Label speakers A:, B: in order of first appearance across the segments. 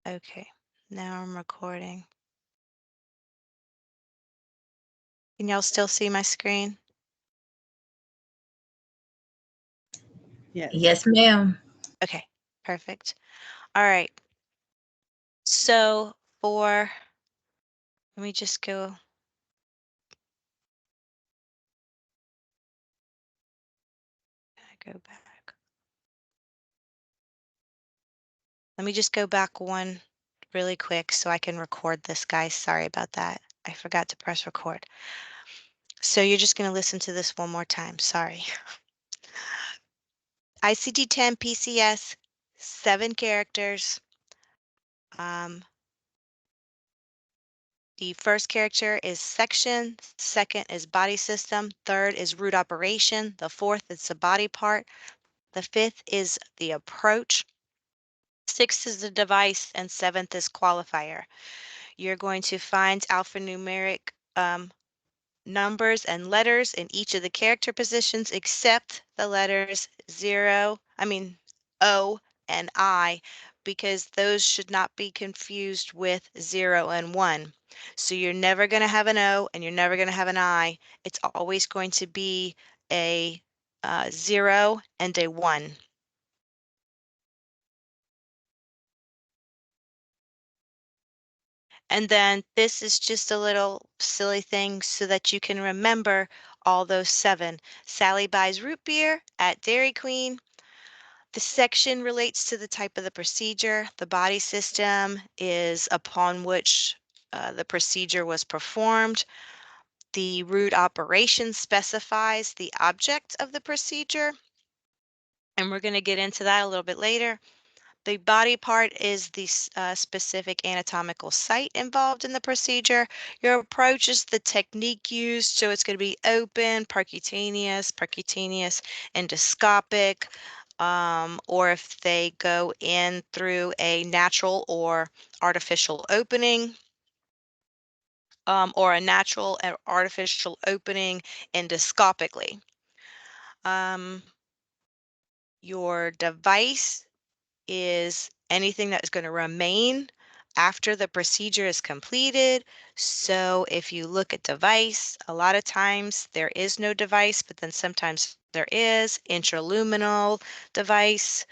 A: Okay, now I'm recording. Can y'all still see my screen?
B: Yes, ma'am.
A: Okay, perfect. All right. So let me just go. Go back. Let me just go back one really quick so I can record this, guys. Sorry about that. I forgot to press record. So you're just going to listen to this one more time. Sorry. ICD-10 PCS, 7 characters. The first character is section, second is body system, third is root operation, the fourth is the body part, the fifth is the approach, sixth is the device, and seventh is qualifier. You're going to find alphanumeric numbers and letters in each of the character positions except the letters O and I, because those should not be confused with 0 and 1. So you're never going to have an O and you're never going to have an I. It's always going to be a 0 and a 1. And then this is just a little silly thing so that you can remember all those 7. Sally buys root beer at Dairy Queen. The section relates to the type of the procedure. The body system is upon which the procedure was performed. The root operation specifies the object of the procedure, and we're going to get into that a little bit later. The body part is the specific anatomical site involved in the procedure. Your approach is the technique used, so it's going to be open, percutaneous, endoscopic, or if they go in through a natural or artificial opening, or a natural or artificial opening endoscopically. Your device is anything that is going to remain after the procedure is completed. So if you look at device, a lot of times there is no device, but then sometimes there is intraluminal device,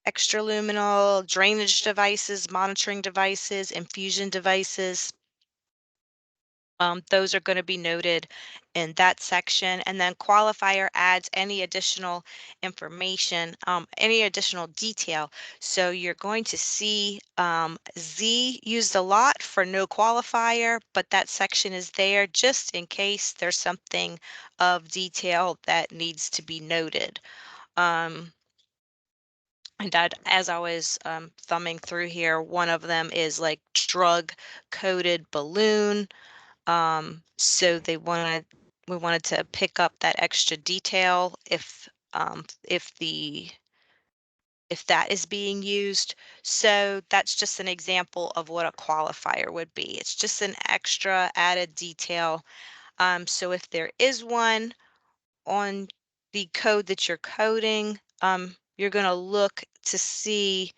A: extraluminal drainage devices, monitoring devices, infusion devices. Those are going to be noted in that section. And then qualifier adds any additional information, any additional detail. So you're going to see Z used a lot for no qualifier, but that section is there just in case there's something of detail that needs to be noted. And as I was thumbing through here, one of them is like drug-coated balloon. So we wanted to pick up that extra detail if that is being used. So that's just an example of what a qualifier would be. It's just an extra added detail. So if there is one on the code that you're coding, you're going to look to see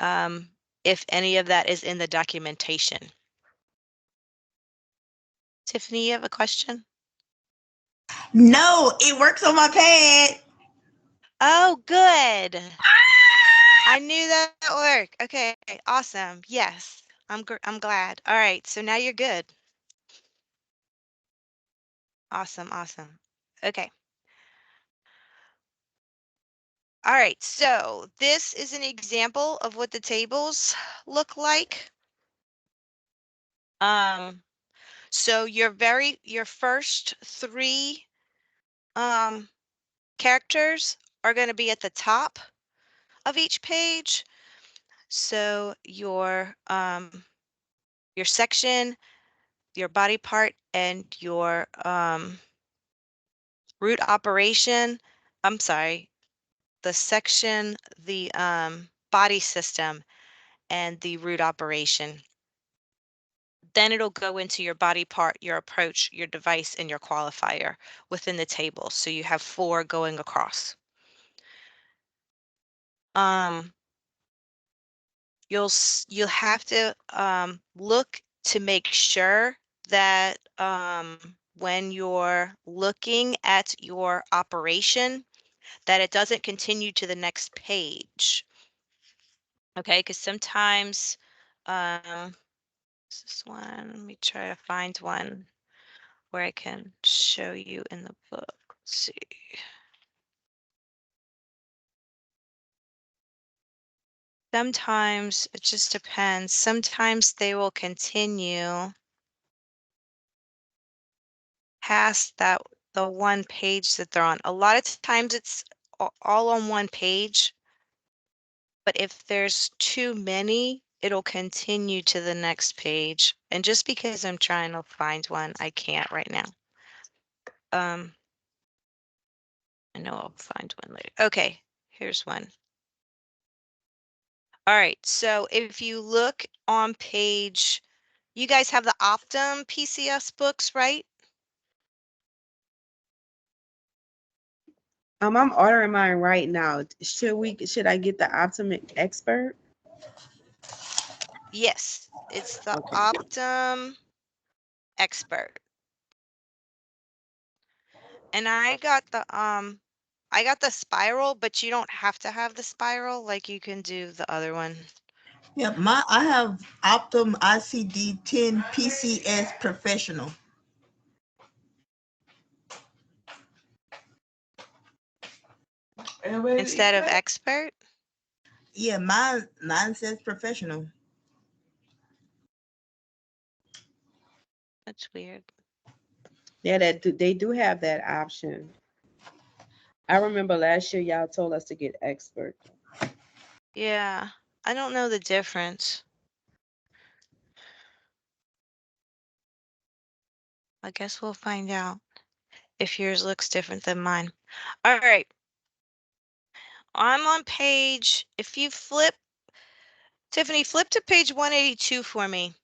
A: if any of that is in the documentation. Tiffany, you have a question?
B: No, it works on my pad.
A: Oh, good. I knew that would work. Okay, awesome. Yes, I'm glad. All right, so now you're good. Awesome. Okay. All right, so this is an example of what the tables look like. So your first 3 characters are going to be at the top of each page. So your section, your body part, and your root operation, I'm sorry, the section, the body system, and the root operation. Then it'll go into your body part, your approach, your device, and your qualifier within the table. So you have 4 going across. you'll have to look to make sure that when you're looking at your operation, that it doesn't continue to the next page. Okay, because sometimes this one, let me try to find one where I can show you in the book. Let's see. Sometimes it just depends. Sometimes they will continue past the one page that they're on. A lot of times it's all on one page, but if there's too many, it'll continue to the next page. And just because I'm trying to find one, I can't right now. Um, I know I'll find one later. Okay, here's one. All right, so if you look on page, you guys have the Optum PCS books, right?
C: I'm ordering mine right now. Should I get the Optimum Expert?
A: Yes, it's the
C: Okay.
A: Optum Expert. And I got the spiral, but you don't have to have the spiral, like you can do the other one.
B: Yep, I have Optum ICD 10 PCS Professional.
A: Instead of expert.
B: Yeah, mine says professional.
A: That's weird.
C: Yeah, they do have that option. I remember last year y'all told us to get Expert.
A: Yeah, I don't know the difference. I guess we'll find out if yours looks different than mine. All right, I'm on page, if you flip, Tiffany, flip to page 182 for me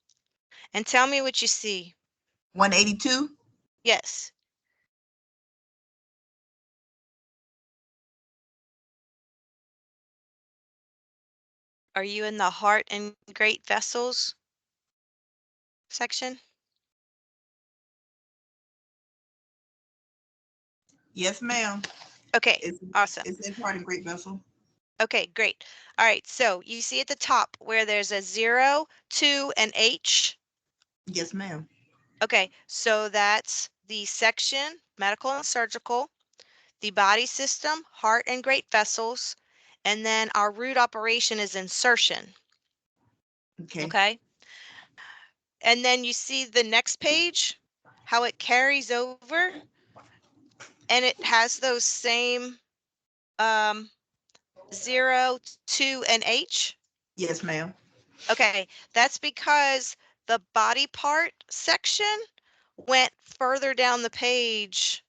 A: and tell me what you see.
B: 182.
A: Yes. Are you in the heart and great vessels section?
B: Yes, ma'am.
A: Okay,
B: It's
A: awesome.
B: it's in part of Great Vessel.
A: Okay, great. All right, so you see at the top where there's a 0, 2, and H?
B: Yes, ma'am.
A: Okay, so that's the section, medical and surgical, the body system, heart and great vessels, and then our root operation is insertion.
B: Okay.
A: Okay, and then you see the next page, how it carries over, and it has those same um, 0, 2, and H.
B: Yes, ma'am.
A: Okay, that's because the body part section went further down the page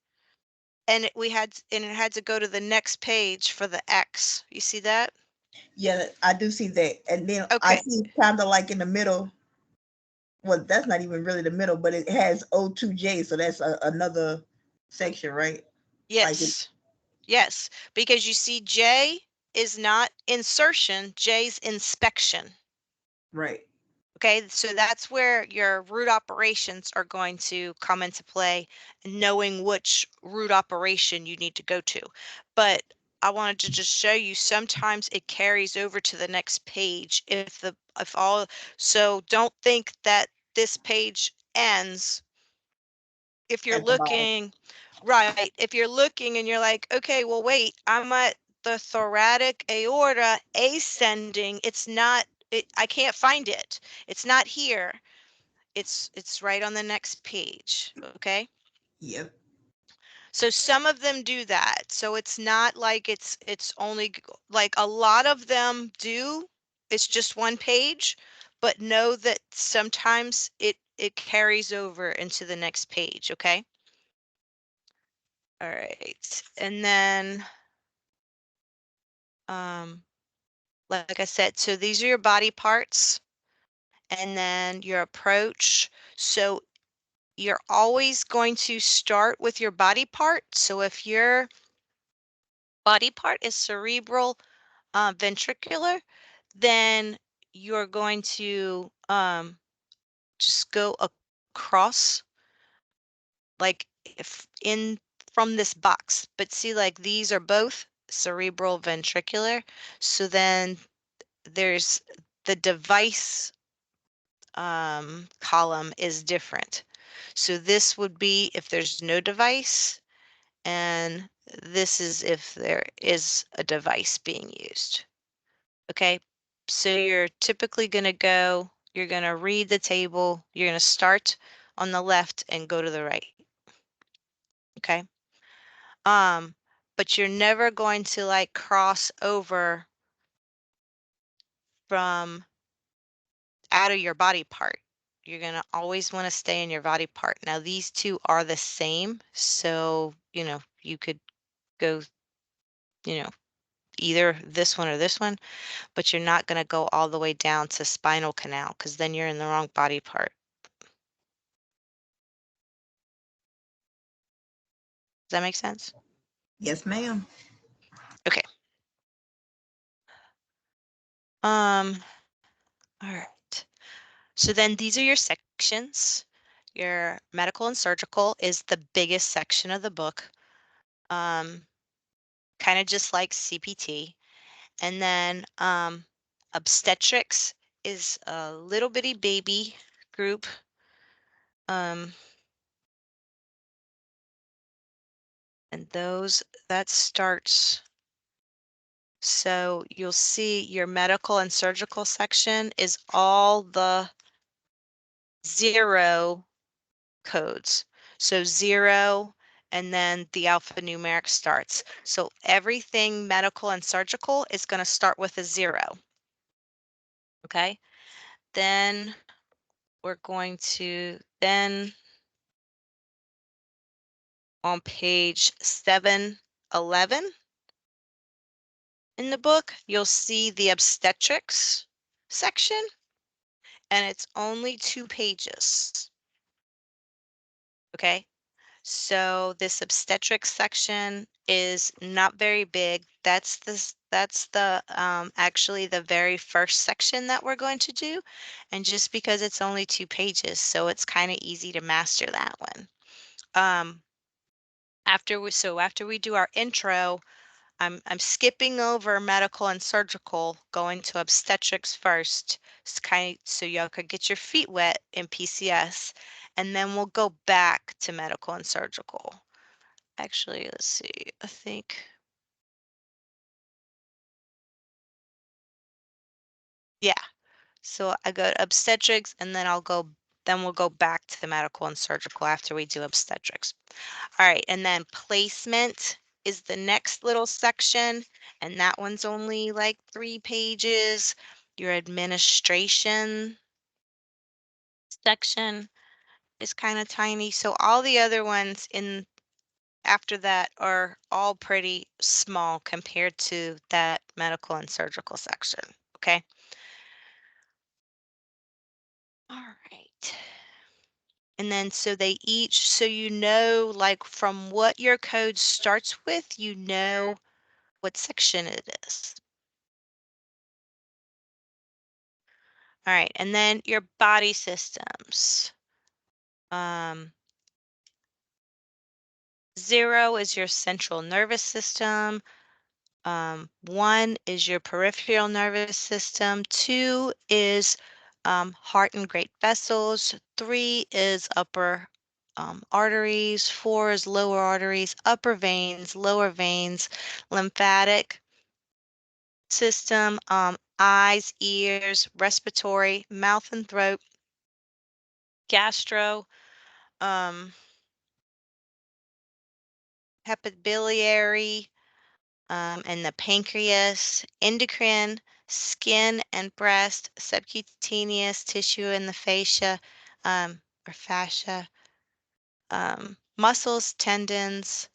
A: and it had to go to the next page for the X. You see that?
B: Yeah, I do see that. And then I
A: Okay.
B: see kind of like in the middle. Well, that's not even really the middle, but it has O2J, so that's another section, right? Like it,
A: Yes. Yes, because you see J is not insertion, J's inspection.
B: right.
A: Okay, so that's where your root operations are going to come into play, knowing which root operation you need to go to. But I wanted to just show you sometimes it carries over to the next page if all, so don't think that this page ends if you're
B: At the bottom.
A: looking, right, if you're looking and you're like, okay, well, wait, I'm at the thoracic aorta ascending. It's not, I can't find it. It's not here. It's right on the next page. Okay.
B: Yep.
A: So some of them do that. So it's not like it's only like a lot of them do. It's just one page, but know that sometimes it carries over into the next page. Okay. All right. And then, um, like I said, so these are your body parts and then your approach. So you're always going to start with your body part. So if your body part is cerebral ventricular, then you're going to just go across, like if in from this box. But see, like these are both cerebral ventricular. So then there's the device column is different. So this would be if there's no device, and this is if there is a device being used. Okay, so you're typically going to go, you're going to read the table, you're going to start on the left and go to the right. Okay, um, but you're never going to like cross over from out of your body part. You're going to always want to stay in your body part. Now, these two are the same, so, you could go, you know, either this one or this one, but you're not going to go all the way down to spinal canal because then you're in the wrong body part. Does that make sense?
B: Yes, ma'am.
A: Okay. Um, all right. So then these are your sections. Your medical and surgical is the biggest section of the book. Kind of just like CPT. And then obstetrics is a little bitty baby group. Um, and that starts. So you'll see your medical and surgical section is all the 0 codes. So 0 and then the alphanumeric starts. So everything medical and surgical is going to start with a 0. Okay. Then we're going to then on page 711 in the book, you'll see the obstetrics section, and it's only 2 pages. Okay. So this obstetrics section is not very big. That's the actually the very first section that we're going to do. And just because it's only 2 pages, so it's kind of easy to master that one. After we do our intro, I'm skipping over medical and surgical, going to obstetrics first, so y'all could get your feet wet in PCS, and then we'll go back to medical and surgical. Actually, let's see. I think, yeah. So I go to obstetrics, and then we'll go back to the medical and surgical after we do obstetrics. All right, and then placement is the next little section, and that one's only like 3 pages. Your administration section is kind of tiny. So all the other ones in after that are all pretty small compared to that medical and surgical section. Okay. All right. And then so like from what your code starts with, what section it is. All right, and then your body systems. Um, 0 is your central nervous system. 1 is your peripheral nervous system. 2 is heart and great vessels. 3 is upper arteries. 4 is lower arteries, upper veins, lower veins, lymphatic system, eyes, ears, respiratory, mouth and throat, gastro, um, hepatobiliary, and the pancreas, endocrine, skin and breast, subcutaneous tissue and the fascia, or fascia, muscles, tendons,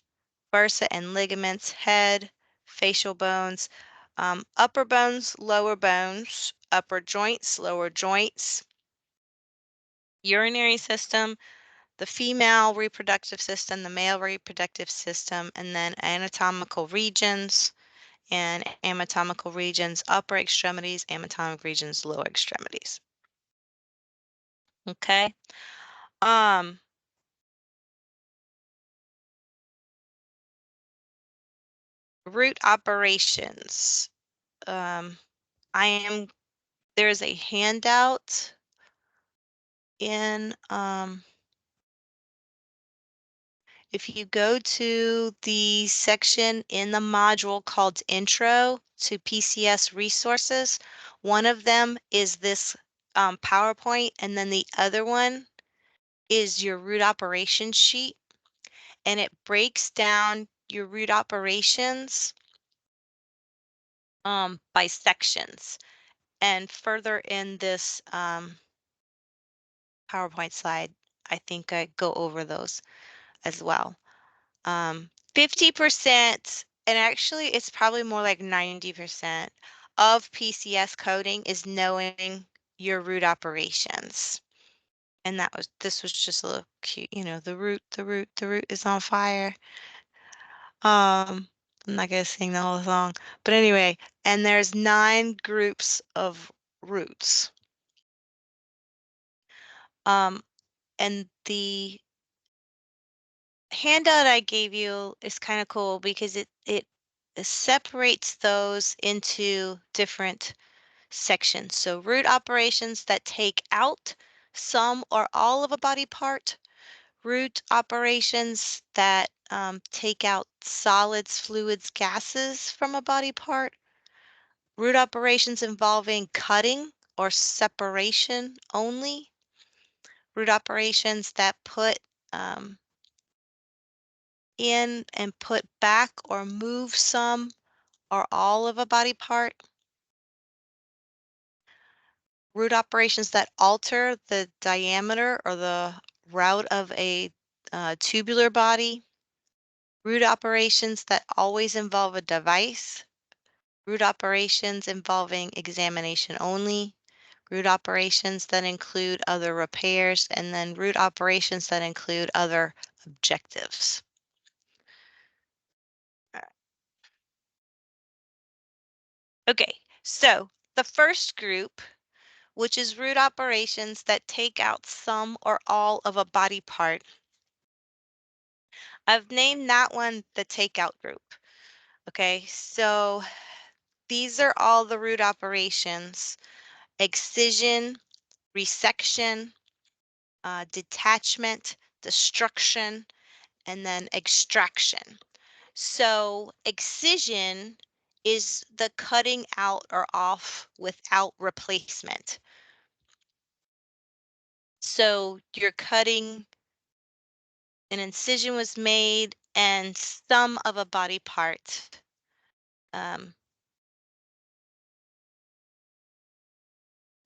A: bursa and ligaments, head, facial bones, upper bones, upper joints, lower joints, urinary system, the female reproductive system, the male reproductive system, and then anatomical regions, and anatomical regions, upper extremities, anatomic regions, lower extremities. Okay. Um, Root operations. Um, I am, there's a handout in, if you go to the section in the module called Intro to PCS Resources, one of them is this PowerPoint, and then the other one is your root operations sheet, and it breaks down your root operations by sections. And further in this PowerPoint slide, I think I go over those as well. 50%, and actually it's probably more like 90% of PCS coding is knowing your root operations. And this was just a little cute, the root is on fire. I'm not gonna sing the whole song, but anyway, and there's 9 groups of roots. Um, and the handout I gave you is kind of cool because it separates those into different sections. So root operations that take out some or all of a body part, root operations that take out solids, fluids, gases from a body part, root operations involving cutting or separation only, root operations that put in and put back or move some or all of a body part, root operations that alter the diameter or the route of a tubular body, root operations that always involve a device, root operations involving examination only, root operations that include other repairs, and then root operations that include other objectives. Okay, so the first group, which is root operations that take out some or all of a body part. I've named that one the takeout group. Okay, so these are all the root operations: excision, resection, detachment, destruction, and then extraction. So excision is the cutting out or off without replacement. So you're cutting, an incision was made and some of a body part um,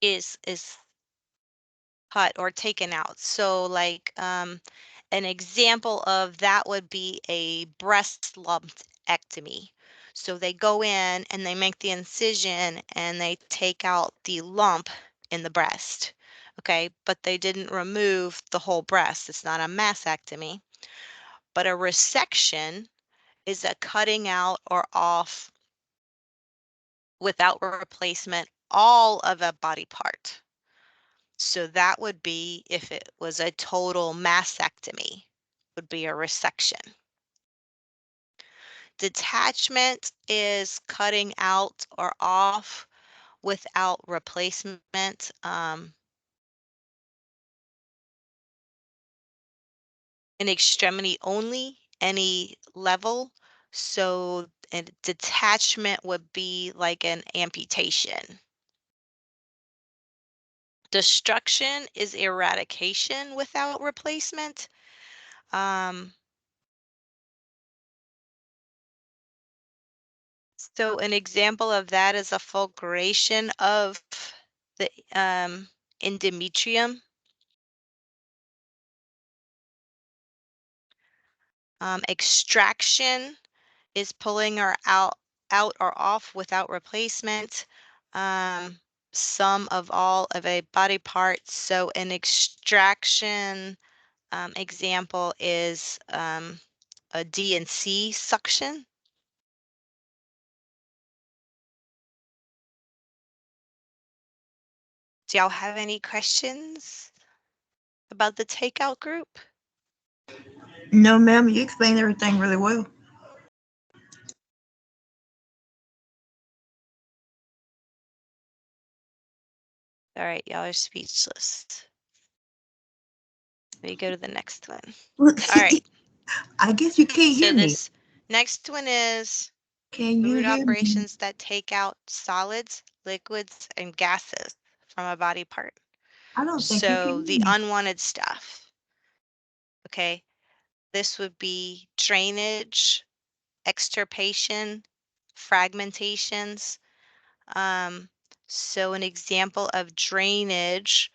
A: is cut or taken out. So like an example of that would be a breast lumpectomy. So they go in and they make the incision and they take out the lump in the breast. Okay, but they didn't remove the whole breast. It's not a mastectomy. But a resection is a cutting out or off without replacement all of a body part. So that would be, if it was a total mastectomy, would be a resection. Detachment is cutting out or off without replacement. An extremity only, any level. So a detachment would be like an amputation. Destruction is eradication without replacement. Um, so an example of that is a fulguration of the endometrium. Extraction is pulling or out or off without replacement. Um, some of all of a body part. So an extraction example is a D and C suction. Do y'all have any questions about the takeout group?
B: No, ma'am, you explained everything really well.
A: All right, y'all are speechless. Let me go to the next one.
B: Look,
A: All right,
B: I guess you can't
A: so
B: hear me.
A: this next one is
B: Can you
A: root
B: hear me?
A: operations that take out solids, liquids, and gases from a body part.
B: I don't think you can
A: So
B: hear
A: the
B: me.
A: unwanted stuff, okay? This would be drainage, extirpation, fragmentations. Um, so an example of drainage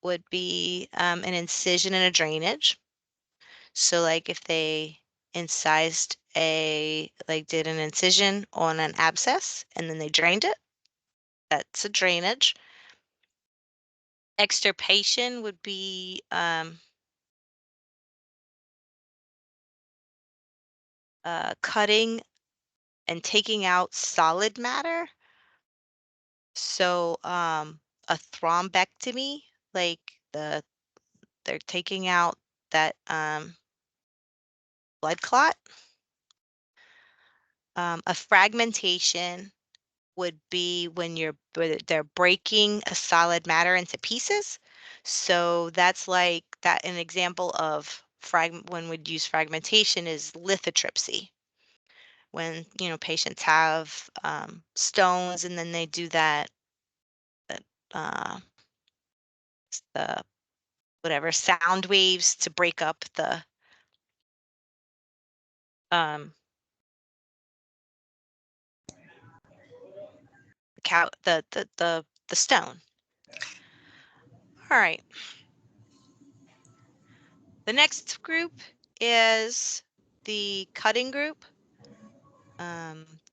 A: would be an incision in a drainage. So like if they incised like did an incision on an abscess and then they drained it, that's a drainage. Extirpation would be cutting and taking out solid matter. So a thrombectomy, like they're taking out that blood clot. A fragmentation would be when they're breaking a solid matter into pieces. So that's like that an example of when we'd use fragmentation is lithotripsy. When patients have stones and then they do that uh, the whatever sound waves to break up um, the stone. All right. The next group is the cutting group.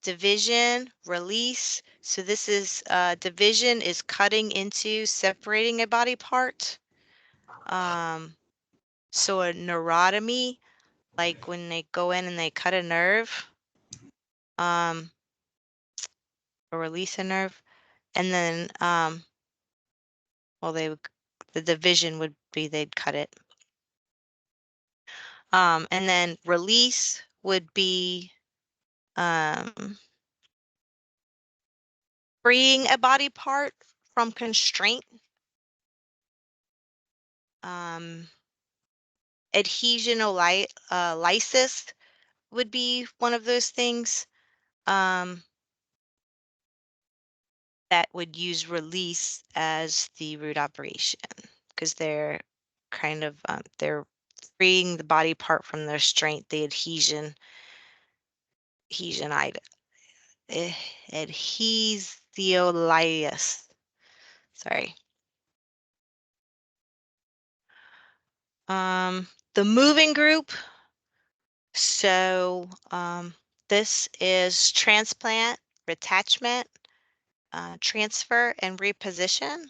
A: Division, release. So this is division is cutting into separating a body part. So a neurotomy, like when they go in and they cut a nerve, um, or release a nerve, and then well the division would be they'd cut it. And then release would be um, freeing a body part from constraint. Um, adhesionolysis would be one of those things um, that would use release as the root operation because they're kind of they're freeing the body part from their strength, the adhesion eh, adhesiolitis. Sorry. The moving group. So this is transplant, retachment, transfer, and reposition.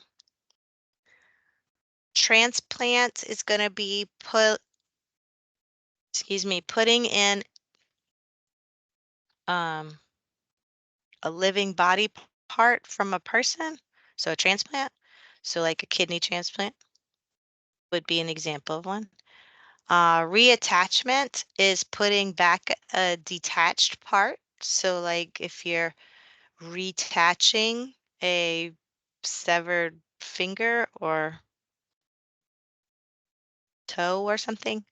A: Transplant is going to be putting in um, a living body part from a person. So a transplant. So like a kidney transplant would be an example of one. Reattachment is putting back a detached part. So like if you're retaching a severed finger or toe or something,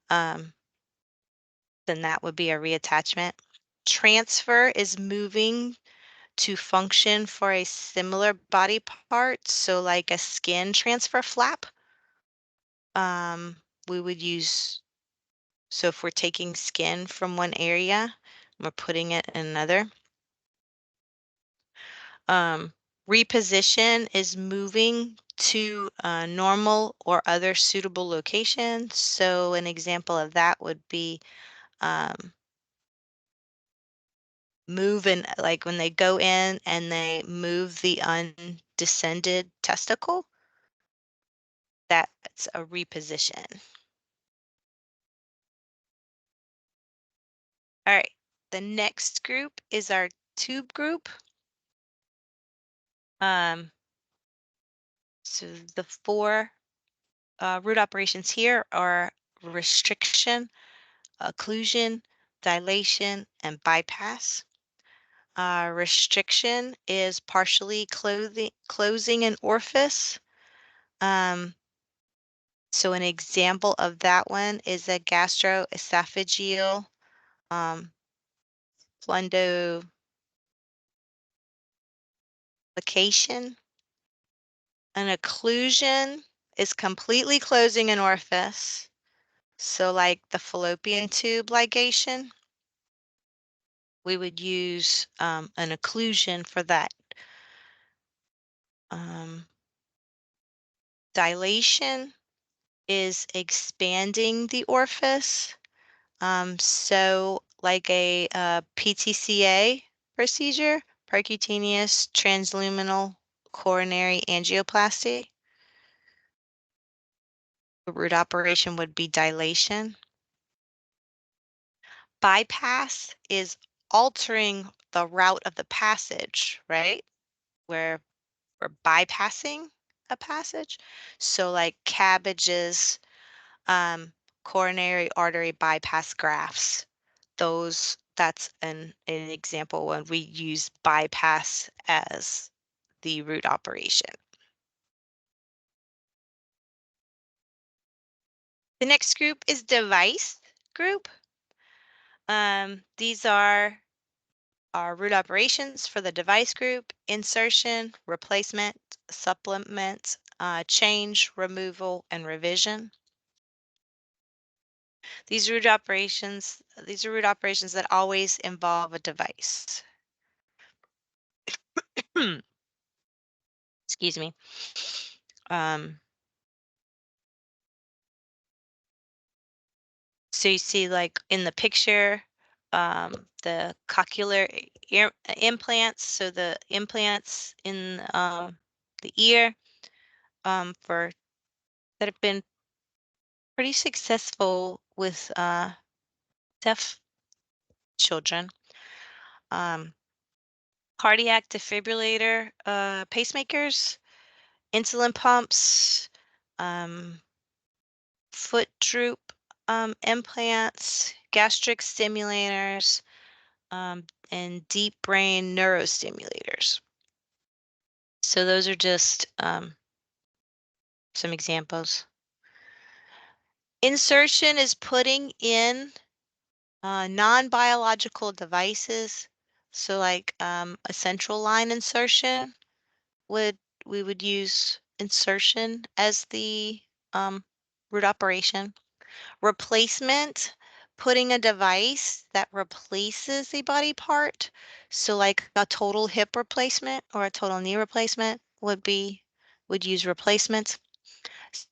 A: um, then that would be a reattachment. Transfer is moving to function for a similar body part. So like a skin transfer flap, um, we would use, so if we're taking skin from one area, we're putting it in another. Um, reposition is moving to a normal or other suitable location. So an example of that would be um, move in, like when they go in and they move the undescended testicle, that's a reposition. All right, the next group is our tube group. Um, So the four root operations here are restriction, occlusion, dilation, and bypass. Restriction is partially closing an orifice. So an example of that one is a gastroesophageal um, fundoplication. An occlusion is completely closing an orifice. So like the fallopian tube ligation, we would use an occlusion for that. Dilation is expanding the orifice. So like a PTCA procedure, percutaneous transluminal coronary angioplasty. The root operation would be dilation. Bypass is altering the route of the passage, right? Where we're bypassing a passage. So like cabbages, coronary artery bypass grafts. That's an example when we use bypass as the root operation. The next group is device group. These are our root operations for the device group: insertion, replacement, supplement, change, removal, and revision. These are root operations that always involve a device. Excuse me. So you see like in the picture, the cochlear implants, so the implants in the ear for that have been pretty successful with deaf children. Um, Cardiac defibrillator pacemakers, insulin pumps, um, foot droop implants, gastric stimulators, and deep brain neurostimulators. So those are just some examples. Insertion is putting in non-biological devices. So like a central line insertion we would use insertion as the root operation. Replacement, putting a device that replaces a body part. So like a total hip replacement or a total knee replacement would use replacement.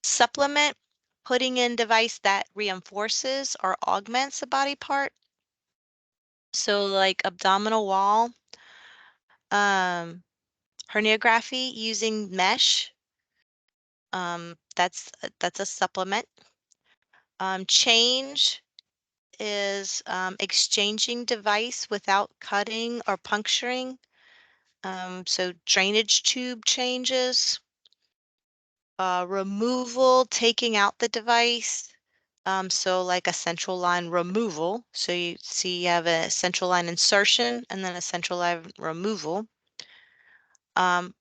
A: Supplement, putting in device that reinforces or augments a body part. So like abdominal wall, um, herniography using mesh. That's a supplement. Change is exchanging device without cutting or puncturing. So drainage tube changes. Removal, taking out the device. So like a central line removal. So you see you have a central line insertion and then a central line removal.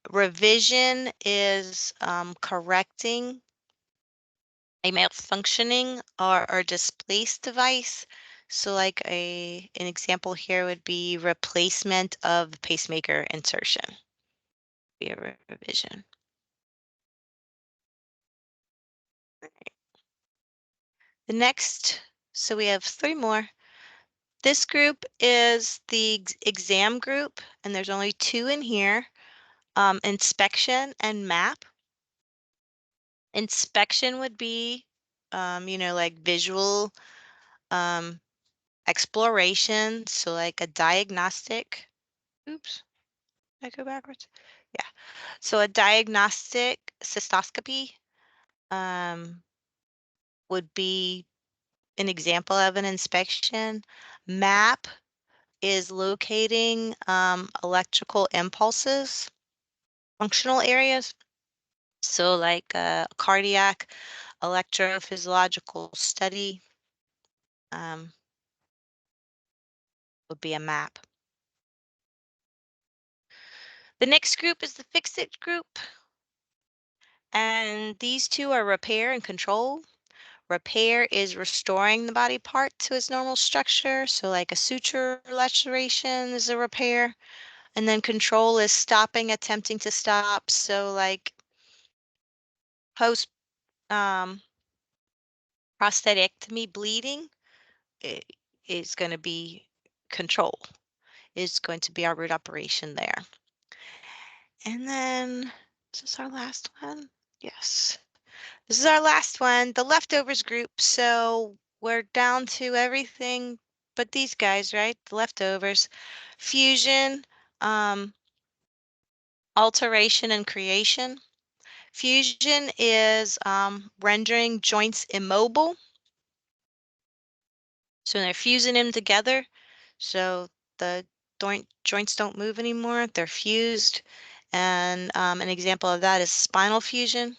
A: Revision is correcting a malfunctioning or displaced device. So like an example here would be replacement of the pacemaker insertion. Be a revision. The next, so we have three more. This group is the exam group, and there's only two in here, inspection and map. Inspection would be, like visual exploration, so like a diagnostic. Oops, did I go backwards? Yeah. So a diagnostic cystoscopy would be an example of an inspection. Map is locating electrical impulses, functional areas. So like a cardiac electrophysiological study um, would be a map. The next group is the fix-it group. And these two are repair and control. Repair is restoring the body part to its normal structure. So like a suture laceration is a repair. And then control is stopping, attempting to stop. So like post um, prostatectomy bleeding is going to be control, is going to be our root operation there. And then, is this our last one? Yes. This is our last one, the leftovers group. So we're down to everything but these guys, right? The leftovers. Fusion, um, alteration, and creation. Fusion is rendering joints immobile. So they're fusing them together. So the joints don't move anymore. They're fused. And an example of that is spinal fusion.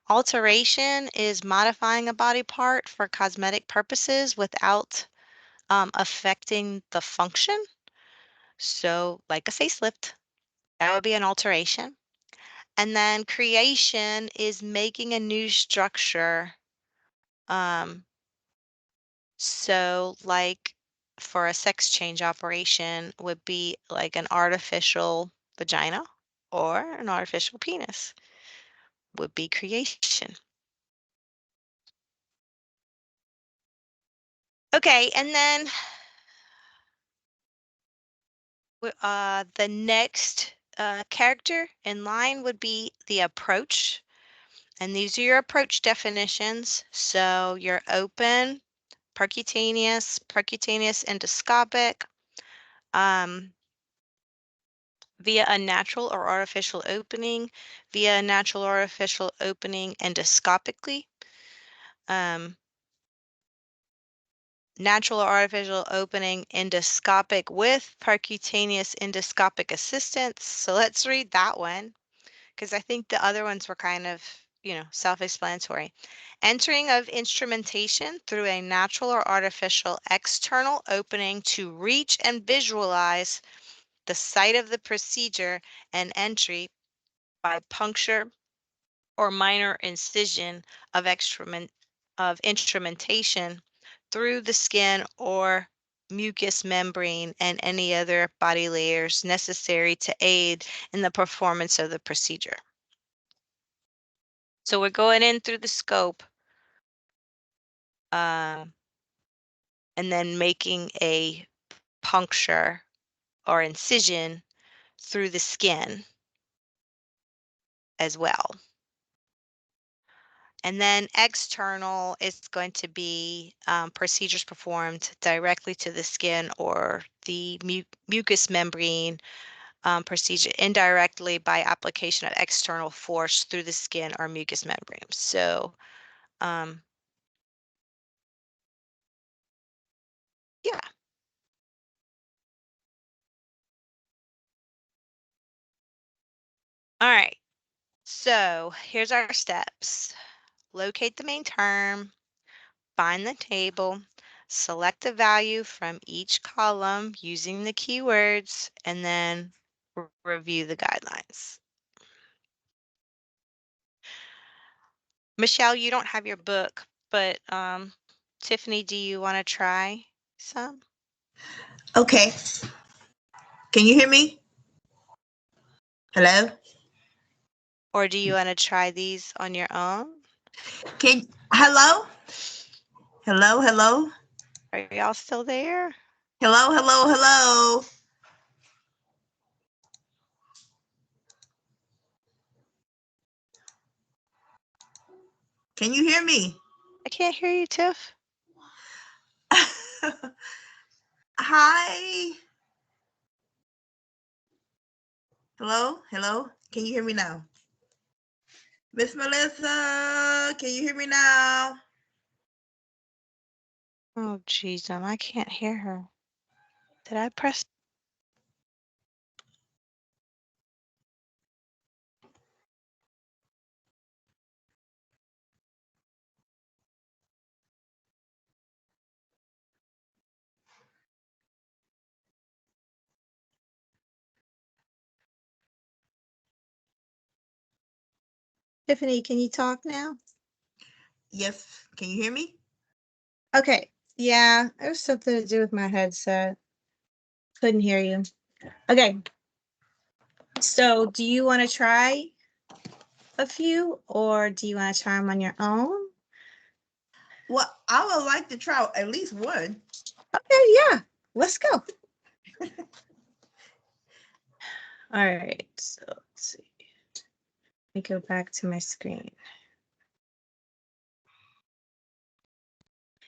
A: Alteration is modifying a body part for cosmetic purposes without affecting the function. So, like a facelift, that would be an alteration. And then creation is making a new structure. Um, so, like for a sex change operation, would be like an artificial vagina or an artificial penis, would be creation. Okay, and then the next character in line would be the approach. And these are your approach definitions. So you're open, percutaneous endoscopic, um, via a natural or artificial opening, via a natural or artificial opening endoscopically, um, natural or artificial opening endoscopic with percutaneous endoscopic assistance. So let's read that one, because I think the other ones were kind of, self-explanatory. Entering of instrumentation through a natural or artificial external opening to reach and visualize the site of the procedure and entry by puncture or minor incision of instrumentation through the skin or mucous membrane and any other body layers necessary to aid in the performance of the procedure. So we're going in through the scope, and then making a puncture or incision through the skin as well. And then external is going to be procedures performed directly to the skin or the mucous membrane, procedure indirectly by application of external force through the skin or mucous membrane. So, yeah. All right. So here's our steps. Locate the main term, find the table, select the value from each column using the keywords, and then review the guidelines. Michelle, you don't have your book, but Tiffany, do you want to try some?
B: Okay. Can you hear me? Hello?
A: Or do you want to try these on your own?
B: Hello? Hello, hello?
A: Are y'all still there?
B: Hello, hello, hello? Can you hear me?
A: I can't hear you, Tiff.
B: Hi. Hello, hello? Can you hear me now? Miss Melissa, can you hear me now?
A: Oh, geez, I can't hear her. Did I press? Tiffany, can you talk now?
B: Yes. Can you hear me?
A: Okay. Yeah, it was something to do with my headset. Couldn't hear you. Okay. So, do you want to try a few, or do you want to try them on your own?
B: Well, I would like to try at least one.
A: Okay, yeah. Let's go. All right. So, let's see. Let me go back to my screen.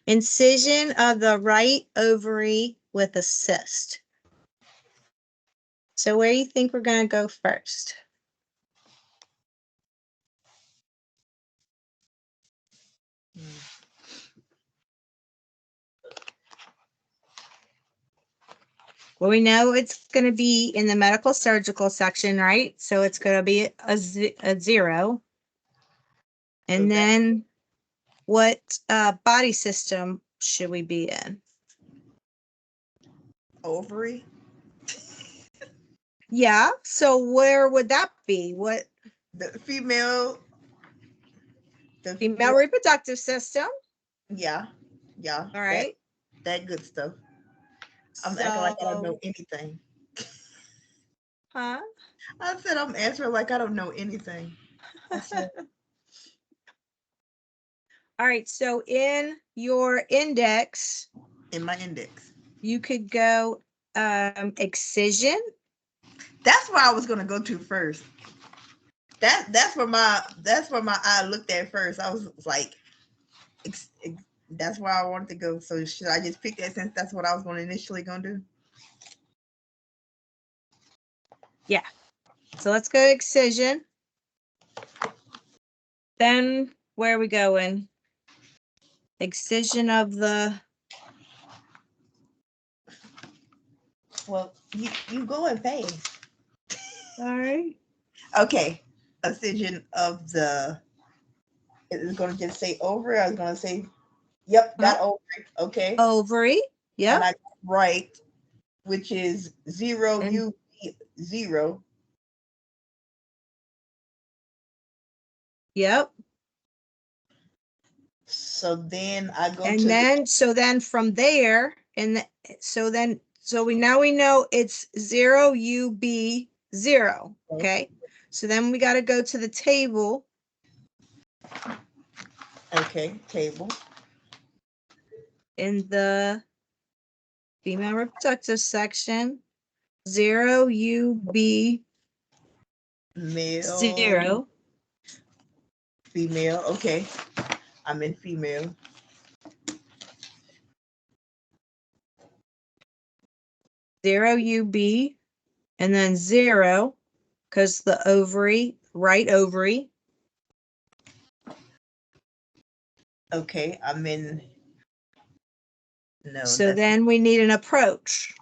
A: Incision of the right ovary with a cyst. So where do you think we're going to go first? Well, we know it's going to be in the medical surgical section, right? So it's going to be a 0. And
B: Okay.
A: then what body system should we be in?
B: Ovary.
A: Yeah. So where would that be? What?
B: The female. The
A: Female reproductive system.
B: yeah. Yeah.
A: All right.
B: That good stuff. I'm acting like I don't know anything.
A: Huh?
B: I said I'm answering like I don't know anything. I said
A: All right. So in your index,
B: in my index.
A: you could go excision.
B: That's where I was gonna go to first. That's where my eye looked at first. I was like, that's where I wanted to go. So should I just pick that since that's what I was going to initially gonna do?
A: Yeah. So let's go excision. Then where are we going? Excision of the.
B: Well, you go and fast.
A: All right.
B: Okay, incision of the. Is it going to just say ovary? I was going to say, yep, got ovary. Okay.
A: Ovary. Yep.
B: And I got right, which is 0
A: And-
B: U 0.
A: Yep.
B: So then I go
A: And
B: to
A: then so then from there, so we know it's 0 UB 0. Okay. So then we got to go to the table.
B: okay, table.
A: In the female reproductive section, 0 UB
B: Male,
A: 0.
B: female. Okay, I'm in female.
A: 0 UB, and then 0, because the ovary, right ovary.
B: Okay, I'm in. No.
A: So then we need an approach.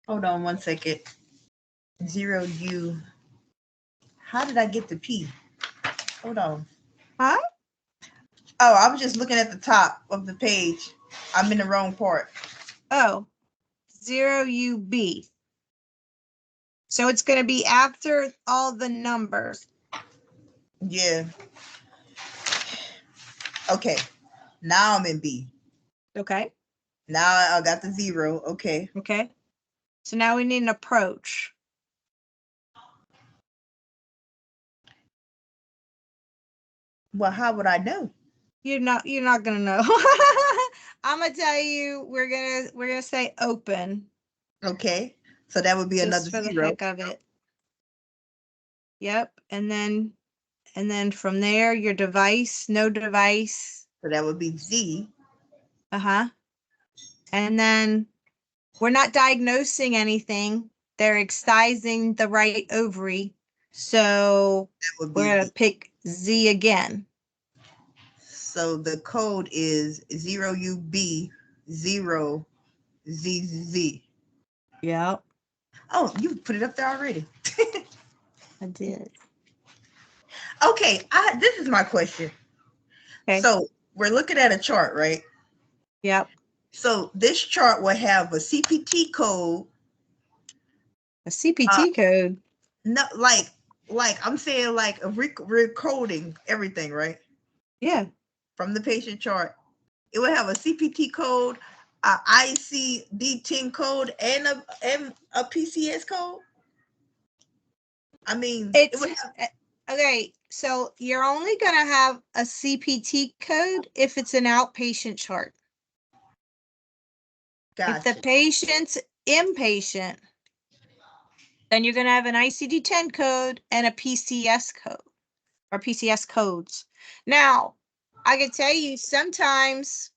B: Hold on 1 second. 0 U. How did I get the P? Hold on.
A: Huh?
B: Oh, I was just looking at the top of the page. I'm in the wrong part.
A: Oh, 0 UB. So it's going to be after all the numbers.
B: Yeah. Okay. Now I'm in B.
A: Okay.
B: Now I got the 0. Okay.
A: Okay. So now we need an approach.
B: Well, how would I know?
A: You're not gonna know. I'm gonna tell you, we're gonna say open.
B: Okay. So that would be
A: Just
B: another
A: for the
B: 0.
A: heck of it. Yep. And then from there, your device, no device.
B: So that would be Z.
A: Uh-huh. And then we're not diagnosing anything. They're excising the right ovary. So
B: That would
A: we're
B: be
A: gonna
B: Z.
A: pick Z again.
B: So the code is 0 UB 0 ZZ.
A: Yep.
B: Oh, you put it up there already.
A: I did.
B: Okay, this is my question.
A: Okay.
B: So we're looking at a chart, right?
A: Yep.
B: So this chart will have a CPT code.
C: A CPT code.
B: No, like I'm saying, like a recoding everything, right?
C: Yeah.
B: From the patient chart, it will have a CPT code, a ICD-10 code, and a PCS code. I mean, it
A: It's
B: would have.
A: okay. So you're only going to have a CPT code if it's an outpatient chart. If the
B: Gotcha.
A: patient's inpatient, then you're going to have an ICD-10 code and a PCS code or PCS codes. Now, I can tell you sometimes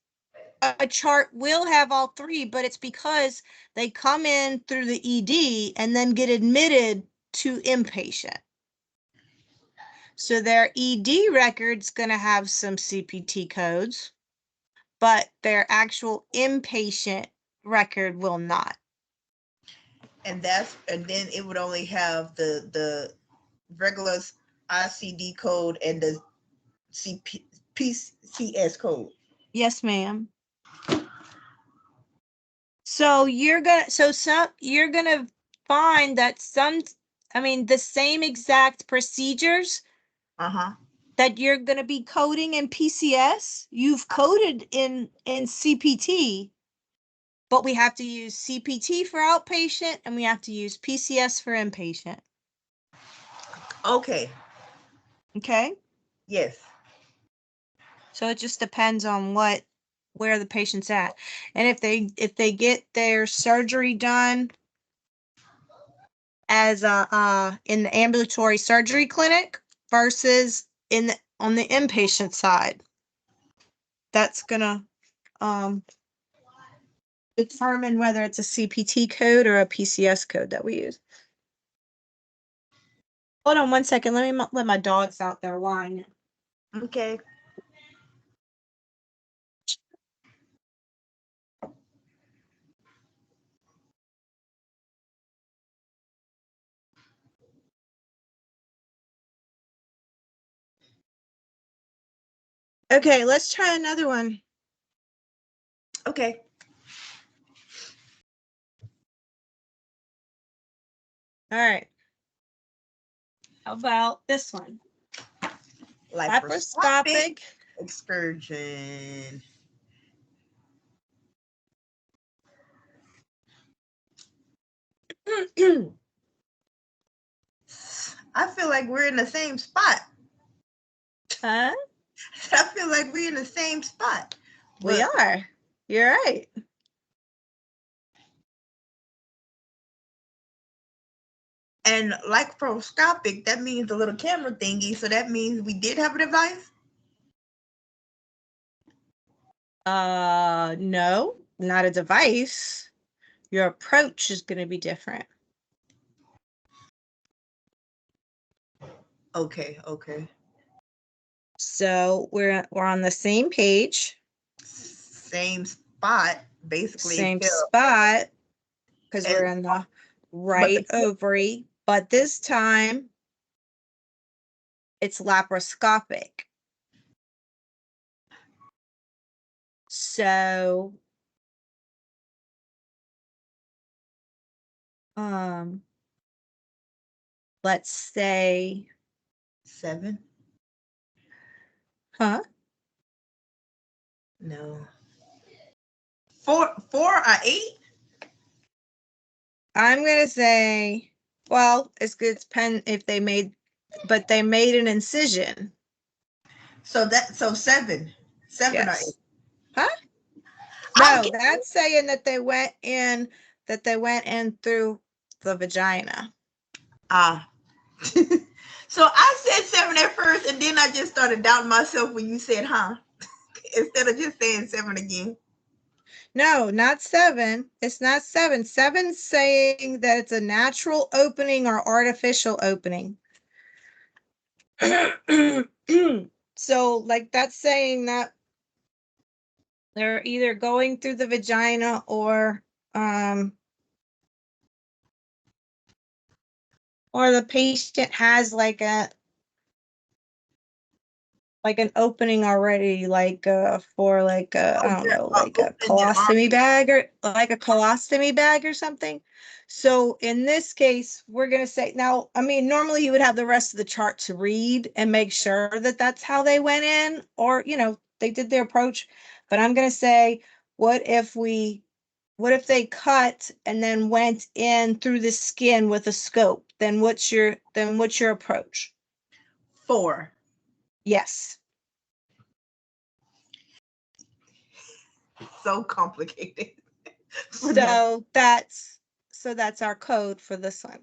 A: a chart will have all three, but it's because they come in through the ED and then get admitted to inpatient. So their ED record's going to have some CPT codes, but their actual inpatient record will not.
B: And then it would only have the regular ICD code and the PCS code.
A: Yes, ma'am. So you're gonna find that the same exact procedures that you're gonna be coding in PCS, you've coded in CPT, but we have to use CPT for outpatient and we have to use PCS for inpatient.
B: Okay.
A: Okay.
B: Yes.
A: So it just depends on where the patient's at. And if they get their surgery done as in the ambulatory surgery clinic versus on the inpatient side, that's gonna determine whether it's a CPT code or a PCS code that we use. Hold on one second. Let me let my dogs out there whining.
B: Okay.
A: Okay, let's try another one.
B: Okay.
A: All right. How about this one?
B: Laparoscopic excursion. I feel like we're in the same spot.
A: Huh?
B: I feel like we're in the same spot.
A: We are. You're right.
B: And laparoscopic, that means the little camera thingy. So that means we did have a device.
A: No, not a device. Your approach is going to be different.
B: Okay. Okay.
A: So we're on the same page.
B: Same spot, basically.
A: Same spot because we're in the right
B: the,
A: ovary, but this time it's laparoscopic. So let's say
B: 7.
A: Huh?
B: No. 4 or 8.
A: I'm gonna say, well, it's good. Depend if they made, but they made an incision.
B: So 7. 7
A: Yes.
B: or 8.
A: Huh? No, that's saying that they went in through the vagina.
B: So I said 7 at first, and then I just started doubting myself when you said, huh? Instead of just saying 7 again.
A: No, not 7. It's not 7. 7's saying that it's a natural opening or artificial opening. So, like, that's saying that they're either going through the vagina or the patient has like like an opening already, like for like a, I
B: Oh,
A: don't
B: they're
A: know, like a
B: open and
A: colostomy bag or like a colostomy bag or something. So in this case, we're going to say now, I mean, normally you would have the rest of the chart to read and make sure that that's how they went in, or, you know, they did their approach. But I'm going to say, what if we, what if they cut and then went in through the skin with a scope? Then what's your approach?
B: 4.
A: Yes.
B: So complicated.
A: So that's our code for this one.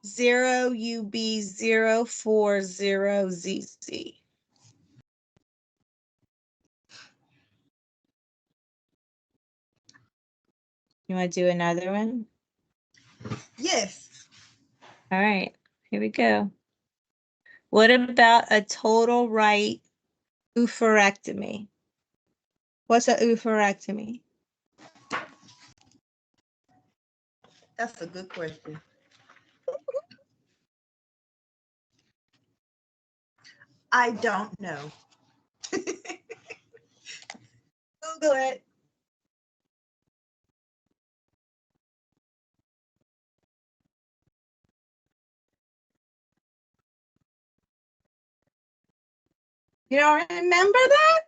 A: 0UB040ZZ. You want to do another one?
B: Yes.
A: All right, here we go. What about a total right oophorectomy? What's a oophorectomy?
B: That's a good question. I don't know.
A: Google it. You don't remember that?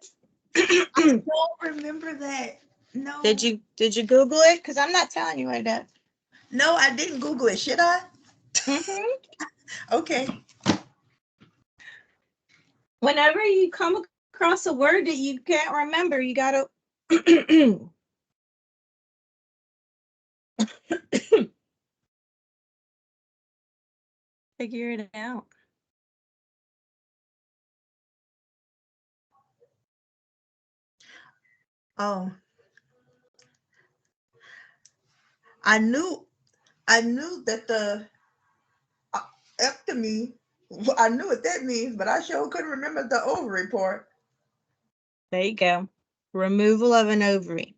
B: Don't remember that. No.
A: Did you Google it? Because I'm not telling you what it is.
B: No, I didn't Google it. Should I? Okay.
A: Whenever you come across a word that you can't remember, you gotta figure it out.
B: Oh. I knew that the ectomy, I knew what that means, but I sure couldn't remember the ovary part.
A: There you go. Removal of an ovary.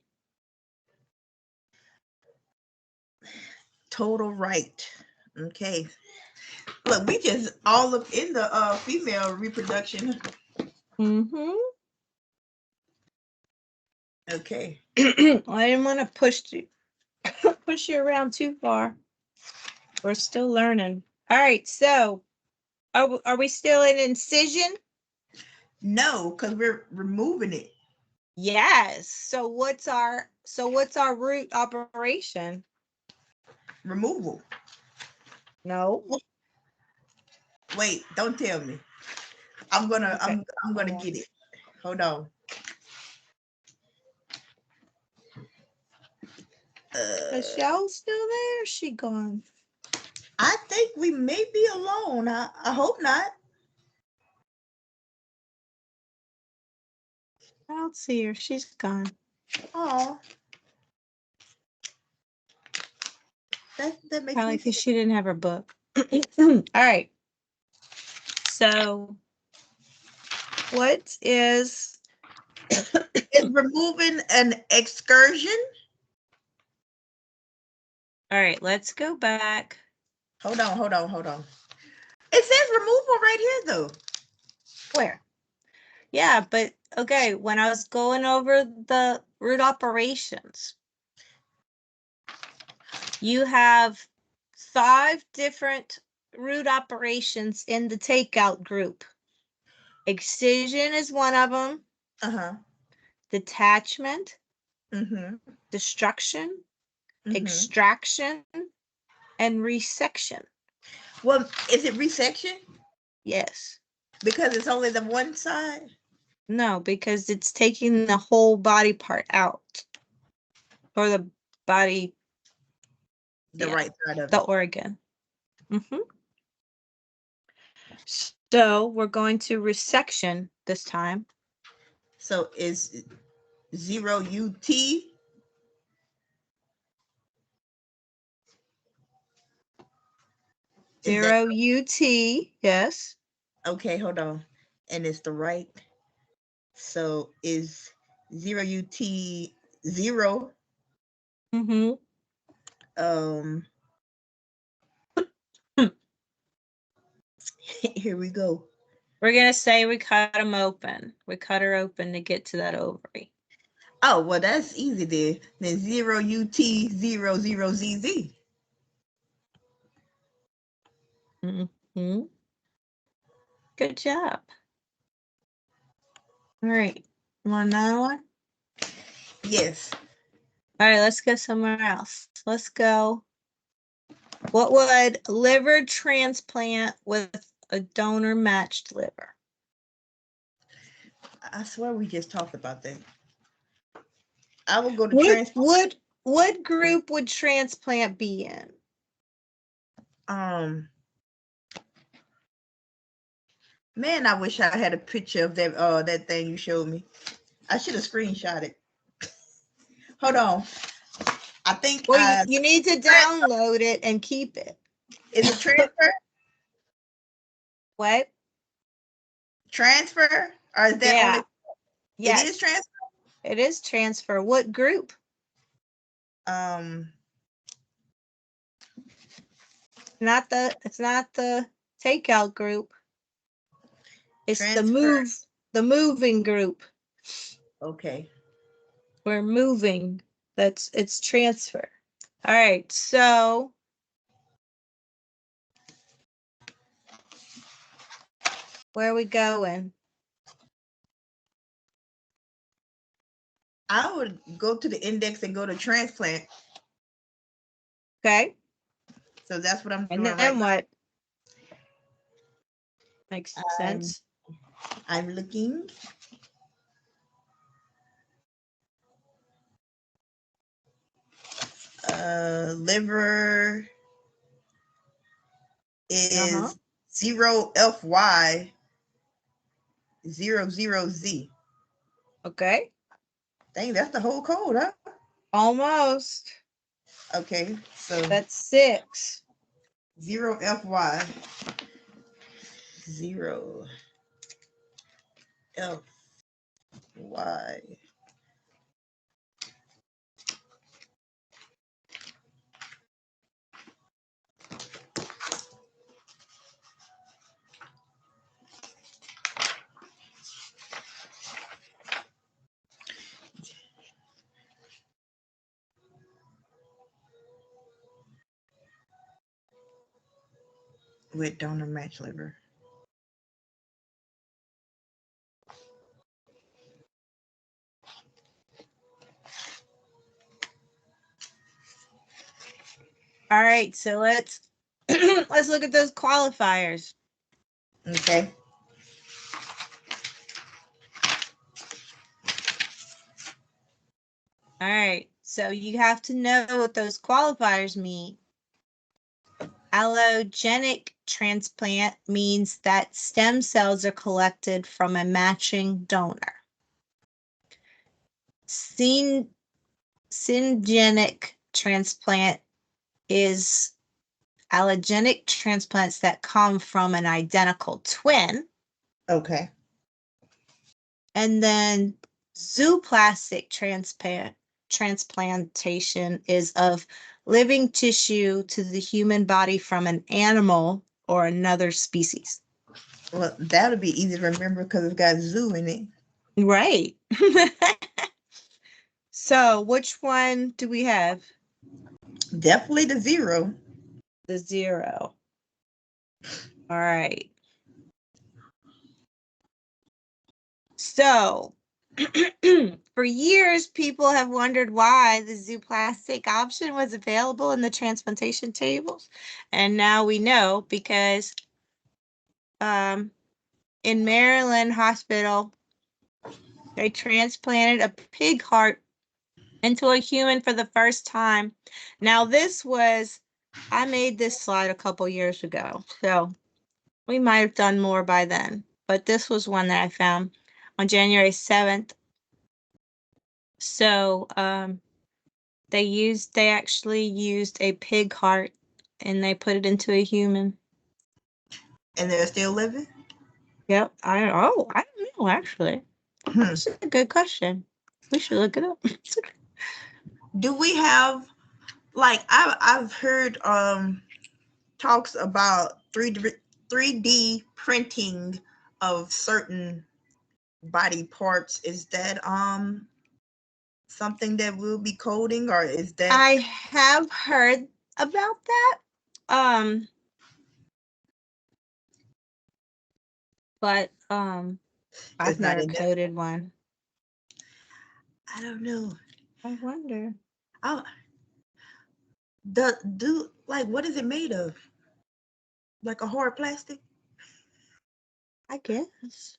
B: Total right. Okay. Look, we just all up in the female reproduction.
A: Mm-hmm.
B: Okay.
A: I didn't want to push you around too far. We're still learning. All right, so are we still in incision?
B: No, because we're removing it.
A: Yes. So what's our root operation?
B: Removal.
A: No.
B: Wait, don't tell me. I'm gonna
A: Okay.
B: I'm gonna get it. Hold on.
A: Michelle's still there? She gone.
B: I think we may be alone. I hope not.
A: I don't see her. She's gone.
B: Oh, that makes
A: Probably
B: me
A: because
B: sad.
A: she didn't have her book. All right. So what is
B: Is removing an excursion?
A: all right, let's go back.
B: Hold on. It says removal right here though.
A: Where? Yeah, but okay, when I was going over the root operations, you have 5 different root operations in the takeout group. Excision is one of them,
B: Uh-huh.
A: detachment,
B: Mm-hmm.
A: destruction,
B: Mm-hmm.
A: extraction, and resection.
B: Well, is it resection?
A: Yes.
B: Because it's only the one side?
A: No, because it's taking the whole body part out. Or the body,
B: The
A: yeah,
B: right side of
A: the
B: it.
A: organ. So we're going to resection this time.
B: So it's 0 UT.
A: 0 UT, yes.
B: Okay, hold on. And it's the right. So is 0 UT 0.
A: Mm-hmm.
B: Um Here we go.
A: We're going to say we cut them open. We cut her open to get to that ovary.
B: Oh, well, that's easy then. Then 0UT00ZZ.
A: Mm-hmm. Good job. All right. You want another one?
B: Yes.
A: All right, let's go somewhere else. Let's go. What would liver transplant with a donor matched liver?
B: I swear we just talked about that. I will go to transplant.
A: What group would transplant be in?
B: Man, I wish I had a picture of that thing you showed me. I should have screenshot it. Hold on. I think
A: Well, you need to download it and keep it.
B: Is it transfer?
A: What?
B: Transfer? Or is that only?
A: Yes.
B: It is transfer?
A: It is transfer. What group? It's not the takeout group. It's
B: transfer.
A: the moving group.
B: Okay.
A: We're moving. It's transfer. All right, so where are we going?
B: I would go to the index and go to transplant.
A: Okay.
B: So that's what I'm
A: And
B: doing
A: then
B: right
A: what? Makes sense.
B: I'm looking. Liver is 0FY00Z.
A: Okay.
B: Dang, that's the whole code, huh?
A: Almost.
B: Okay, so
A: that's 6.
B: 0FY 0FY. With donor match liver.
A: All right, so let's let's look at those qualifiers.
B: Okay.
A: All right, so you have to know what those qualifiers mean. Allogenic transplant means that stem cells are collected from a matching donor. Syngeneic transplant is allogenic transplants that come from an identical twin.
B: Okay.
A: And then zooplastic transplantation is of living tissue to the human body from an animal or another species.
B: Well, that'll be easy to remember because it's got zoo in it.
A: Right. So which one do we have?
B: Definitely the 0.
A: The 0. All right. So for years, people have wondered why the zooplastic option was available in the transplantation tables. And now we know because in Maryland Hospital, they transplanted a pig heart into a human for the first time. Now I made this slide a couple years ago, so we might have done more by then, but this was one that I found on January 7th. So they actually used a pig heart and they put it into a human.
B: And they're still living?
A: Yep. I don't know actually. That's a good question. We should look it up.
B: Do we have, like, I've heard talks about three 3D printing of certain body parts, is that something that we'll be coding, or is that
A: I have heard about that. But I've
B: it's not
A: never
B: in there?
A: coded one.
B: I don't know.
A: I wonder.
B: I do like, what is it made of? Like a hard plastic?
A: I guess.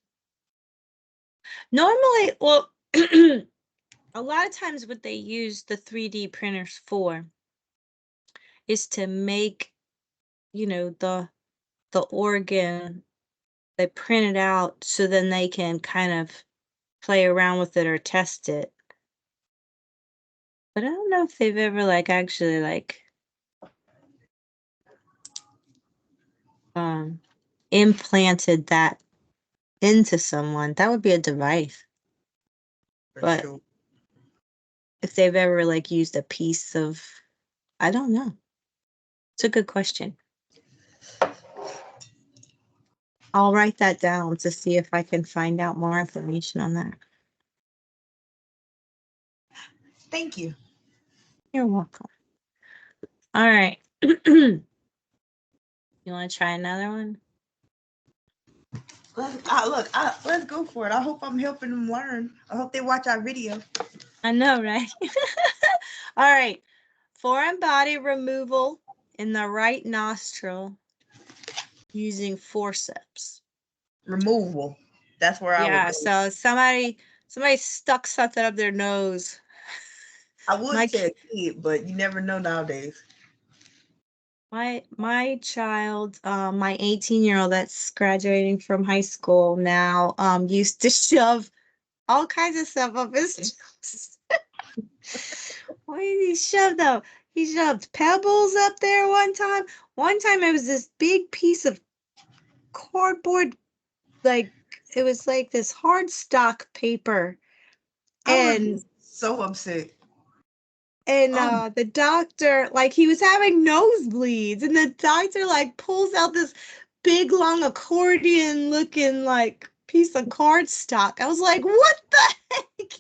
A: Normally, well, a lot of times what they use the 3D printers for is to make, the organ, they print it out so then they can kind of play around with it or test it. But I don't know if they've ever actually implanted that into someone. That would be a device.
B: For
A: But
B: sure.
A: if they've ever used a piece of, I don't know. It's a good question. I'll write that down to see if I can find out more information on that.
B: Thank you.
A: You're welcome. All right. You want to try another one?
B: Let's go for it. I hope I'm helping them learn. I hope they watch our video.
A: I know, right? All right. Foreign body removal in the right nostril using forceps.
B: Removal. That's where I would
A: Yeah,
B: go.
A: so somebody stuck something up their nose.
B: I would
A: My
B: say a kid, but you never know nowadays.
A: my child, my 18-year-old that's graduating from high school now, used to shove all kinds of stuff up his nose. What did he shove though? He shoved pebbles up there one time. One time it was this big piece of cardboard, like it was like this hard stock paper.
B: I would be
A: And
B: so upset. Oh,
A: the doctor, he was having nosebleeds, and the doctor pulls out this big long accordion looking piece of cardstock. I was like, what the heck?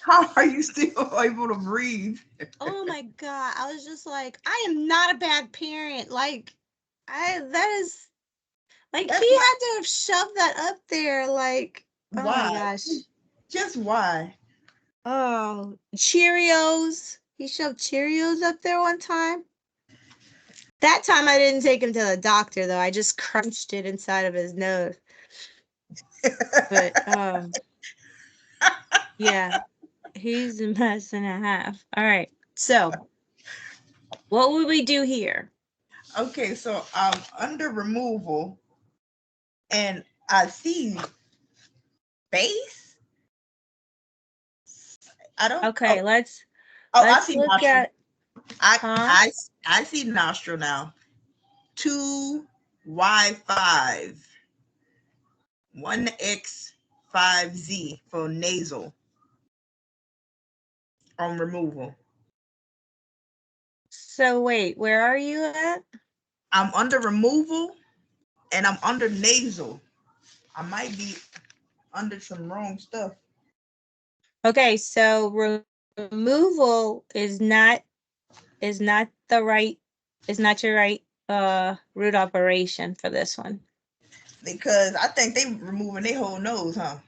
B: how are you still able to breathe?
A: Oh my God. I was just like, I am not a bad parent. That is he had
B: That's not
A: to have shoved that up there. Oh my
B: why.
A: gosh.
B: Just why?
A: Oh, Cheerios. He shoved Cheerios up there one time. That time I didn't take him to the doctor though. I just crunched it inside of his nose. But yeah, he's a mess and a half. All right. So, what would we do here?
B: Okay, so I'm under removal and I see base. I don't.
A: Okay,
B: I
A: let's
B: see
A: look
B: nostril.
A: at
B: I
A: huh?
B: I I see nostril now. 2Y5, 1X5Z for nasal on removal.
A: So wait, where are you at?
B: I'm under removal and I'm under nasal. I might be under some wrong stuff.
A: Okay, so removal is not the right is not your right root operation for this one.
B: Because I think they removing their whole nose, huh?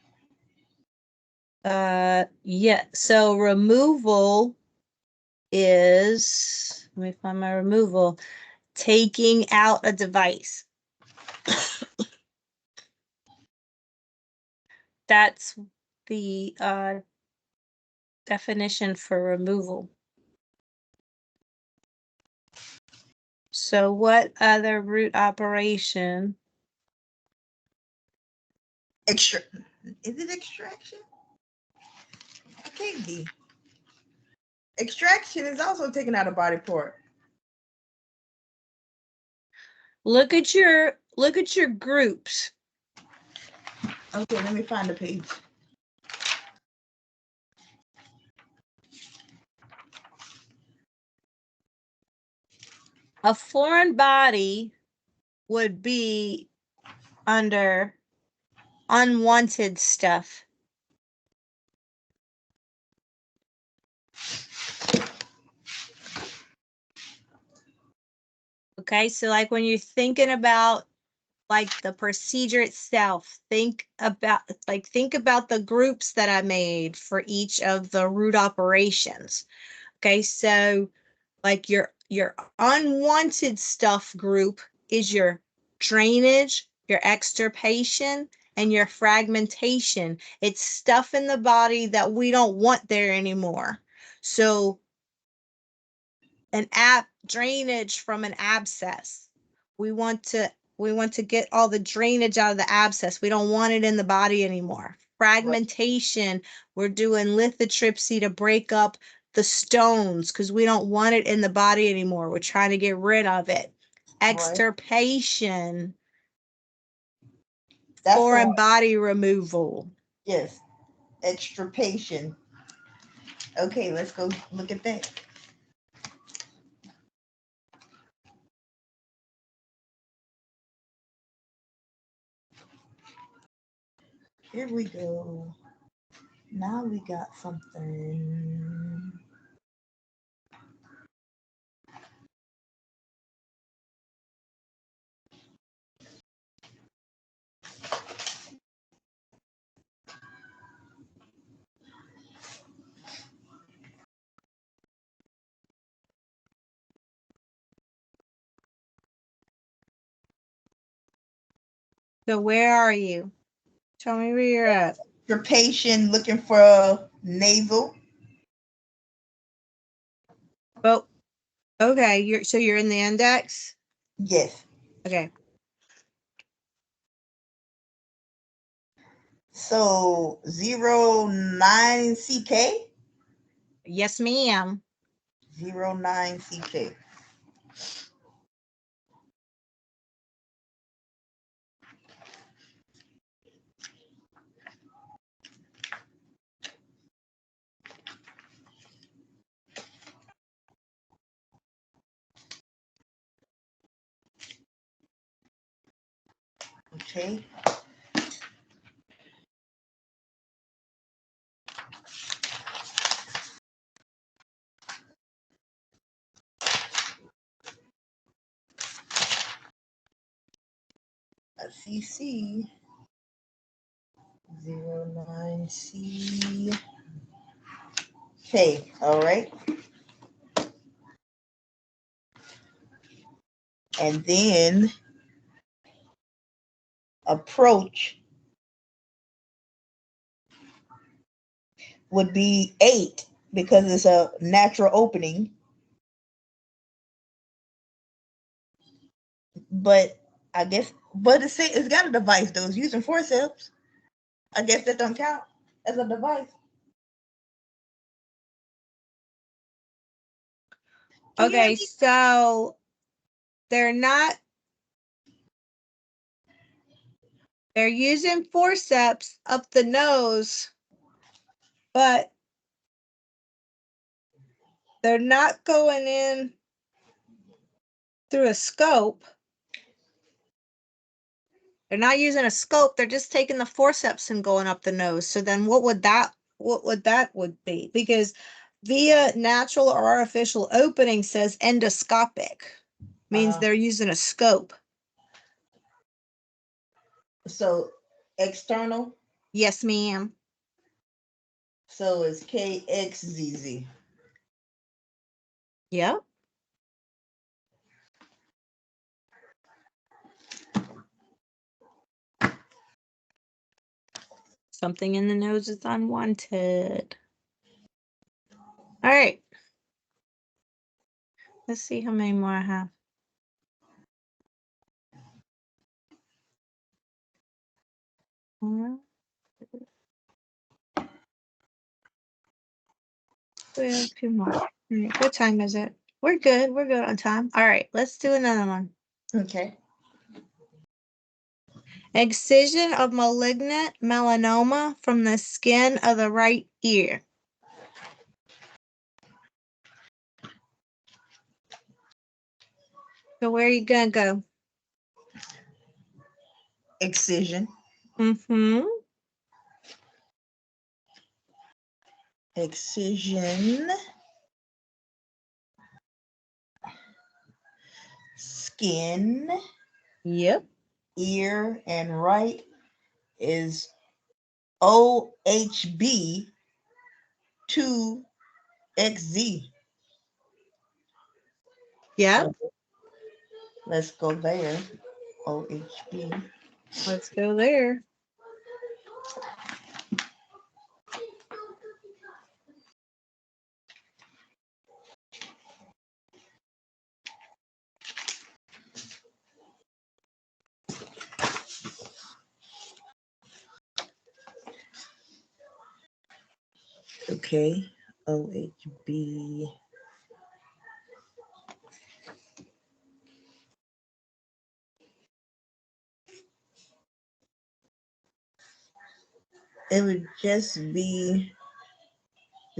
A: Yeah, so removal is, let me find my removal, taking out a device. That's the definition for removal. So what other root operation?
B: Extra. Is it extraction? It can't be. Extraction is also taking out a body part.
A: Look at your groups.
B: Okay, let me find the page.
A: A foreign body would be under unwanted stuff. Okay, so like when you're thinking about like the procedure itself, think about the groups that I made for each of the root operations. Okay, so like your unwanted stuff group is your drainage, your extirpation, and your fragmentation. It's stuff in the body that we don't want there anymore. So an drainage from an abscess. We want to get all the drainage out of the abscess. We don't want it in the body anymore. Fragmentation, we're doing lithotripsy to break up the stones because we don't want it in the body anymore. We're trying to get rid of it. Extirpation, foreign body removal.
B: Yes, extirpation. Okay, let's go look at that. Here we go. Now we got something.
A: So where are you? Tell me where you're at.
B: Extirpation, looking for nasal.
A: Oh, okay. You're in the index?
B: Yes.
A: Okay.
B: So 09 CK?
A: Yes, ma'am.
B: 09 CK. Okay. CC 09C. Okay, all right. And then approach would be 8 because it's a natural opening. But I guess, but it's got a device though. It's using forceps. I guess that don't count as a device.
A: Okay, so they're using forceps up the nose, but they're not going in through a scope. They're not using a scope. They're just taking the forceps and going up the nose. So then what would that would be? Because via natural or artificial opening says endoscopic. Means they're using a scope.
B: So external?
A: Yes, ma'am.
B: So it's KXZZ.
A: Yep. Something in the nose is unwanted. All right. Let's see how many more I have. We have a few more. All right. What time is it? We're good. We're good on time. All right. Let's do another one.
B: Okay.
A: Excision of malignant melanoma from the skin of the right ear. So where are you going to go?
B: Excision.
A: Mm-hmm.
B: Excision. Skin.
C: Yep.
B: Ear. And right is OHB 2XZ.
A: Yep.
B: So let's go there. OHB.
A: Let's go there.
B: Okay. OHB. It would just be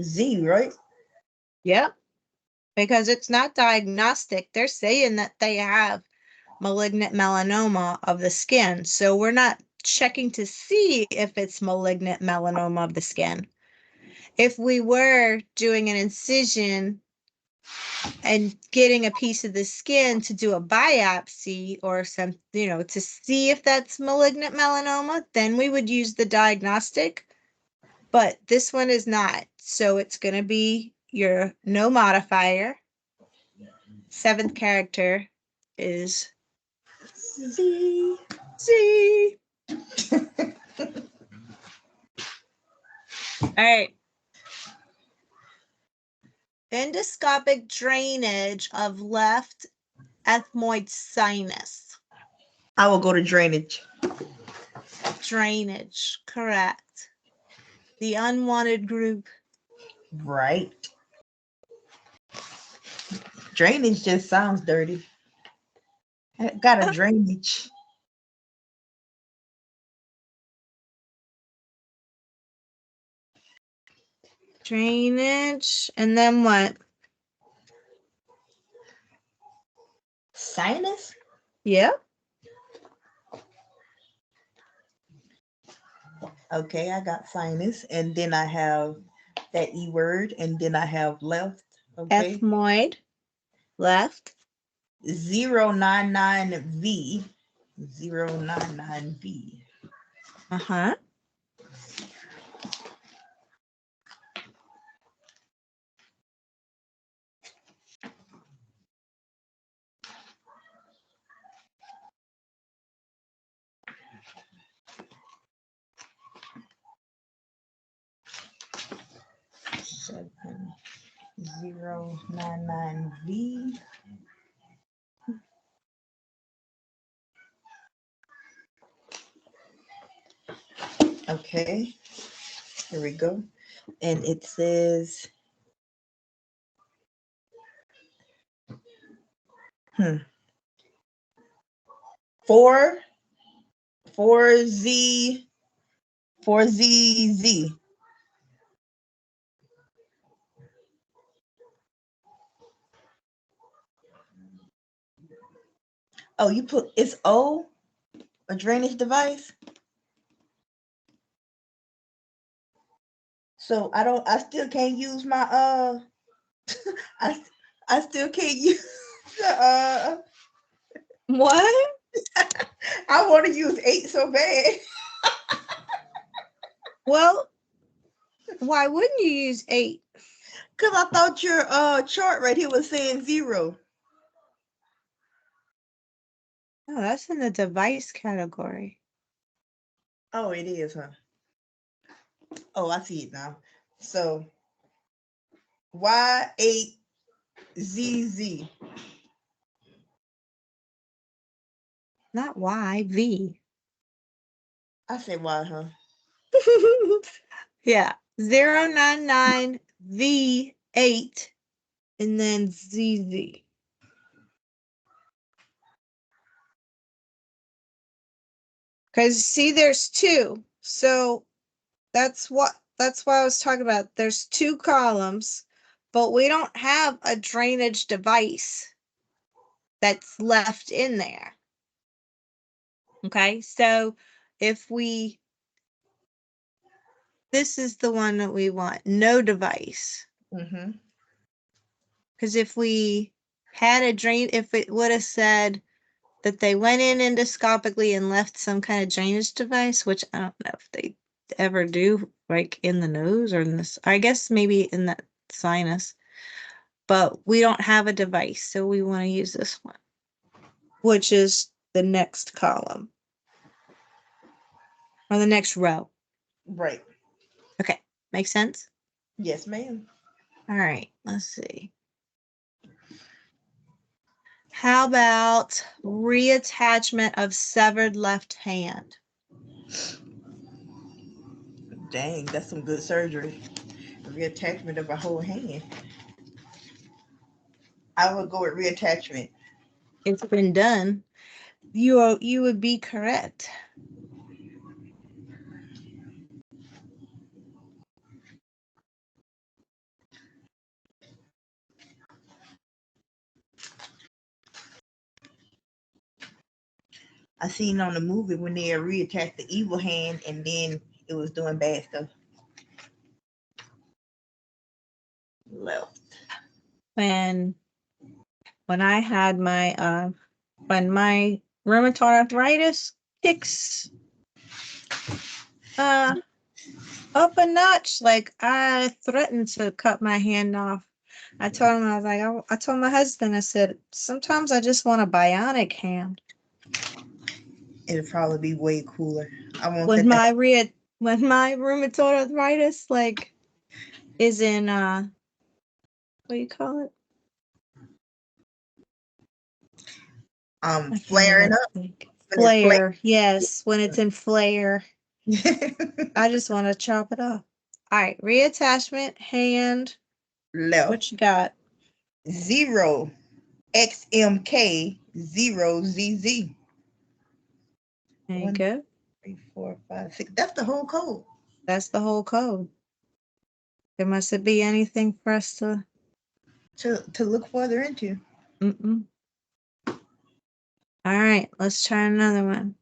B: Z, right?
A: Yep. Because it's not diagnostic. They're saying that they have malignant melanoma of the skin. So we're not checking to see if it's malignant melanoma of the skin. If we were doing an incision and getting a piece of the skin to do a biopsy or some, to see if that's malignant melanoma, then we would use the diagnostic. But this one is not. So it's going to be your no modifier. Seventh character is
B: Z.
A: C. All right. Endoscopic drainage of left ethmoid sinus.
B: I will go to drainage.
A: Drainage, correct. The unwanted group.
B: Right. Drainage just sounds dirty. I got a drainage.
A: Drainage, and then what?
B: Sinus?
A: Yep.
B: Okay, I got sinus. And then I have that E word. And then I have left. Okay.
A: Ethmoid, left.
B: 099V. 099V.
A: Uh-huh.
B: Seven, 099V. Okay, here we go. And it says, hmm, 4, 4Z, 4ZZ. Oh, you put, it's O, a drainage device? So I still can't use my, I, I still can't use the,
A: What?
B: I want to use 8 so bad.
A: Well, why wouldn't you use 8?
B: Because I thought your chart right here was saying 0.
A: Oh, that's in the device category.
B: Oh, it is, huh? Oh, I see it now. So Y8ZZ.
A: Not Y, V.
B: I said Y, huh?
A: Yeah. 099V8 and then ZZ. Because see, there's 2. So that's why I was talking about. There's 2 columns, but we don't have a drainage device that's left in there. Okay, so if we, this is the one that we want, no device.
B: Mm-hmm.
A: Because if we had a drain, if it would have said that they went in endoscopically and left some kind of drainage device, which I don't know if they ever do, like in the nose or in this, I guess maybe in that sinus, but we don't have a device, so we want to use this one, which is the next column or the next row.
B: Right.
A: Okay, makes sense?
B: Yes, ma'am.
A: All right, let's see. How about reattachment of severed left hand?
B: Dang, that's some good surgery. Reattachment of a whole hand. I would go with reattachment.
A: It's been done. You would be correct.
B: I seen on the movie when they reattached the evil hand and then it was doing bad stuff. Left.
A: When I had my when my rheumatoid arthritis kicks up a notch, like I threatened to cut my hand off. I told him, I was like, I told my husband, I said, sometimes I just want a bionic hand.
B: It'd probably be way cooler. I want
A: When
B: that.
A: my when my rheumatoid arthritis like is in what do you call it? I can't
B: Flaring
A: even
B: up
A: think.
B: when it's
A: Flare, yes, when it's in flare.
B: flaring.
A: I just want to chop it off. All right, reattachment, hand.
B: Left.
A: What you got?
B: 0 XMK 0 ZZ.
A: There you
B: 1,
A: go.
B: 3, 4, 5, 6. That's the whole code.
A: That's the whole code. There mustn't be anything for us to.
B: To look further into.
A: Mm-mm. All right, let's try another one.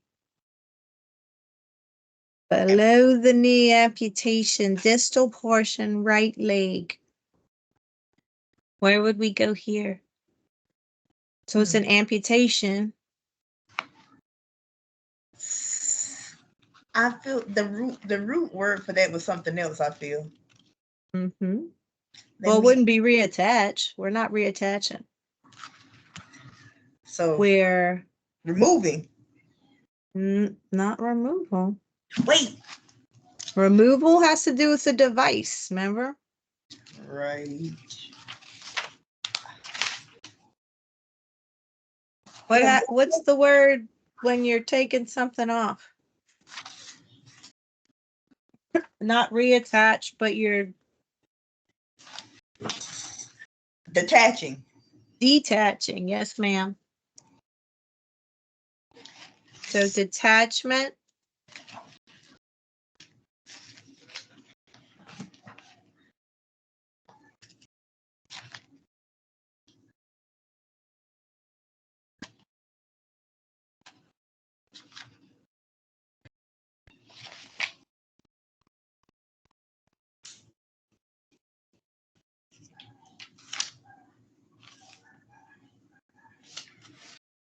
A: Below the knee amputation, distal portion, right leg. Where would we go here? So it's an amputation.
B: I feel the root word for that was something else, I feel.
A: Mm-hmm.
B: Let
A: Well, it
B: me
A: wouldn't be reattached. We're not reattaching.
B: so
A: We're
B: removing.
A: not removal.
B: Wait.
A: Removal has to do with the device, remember?
B: Right.
A: What's the word when you're taking something off? Not reattach, but you're
B: Detaching.
A: detaching. Yes, ma'am. So detachment.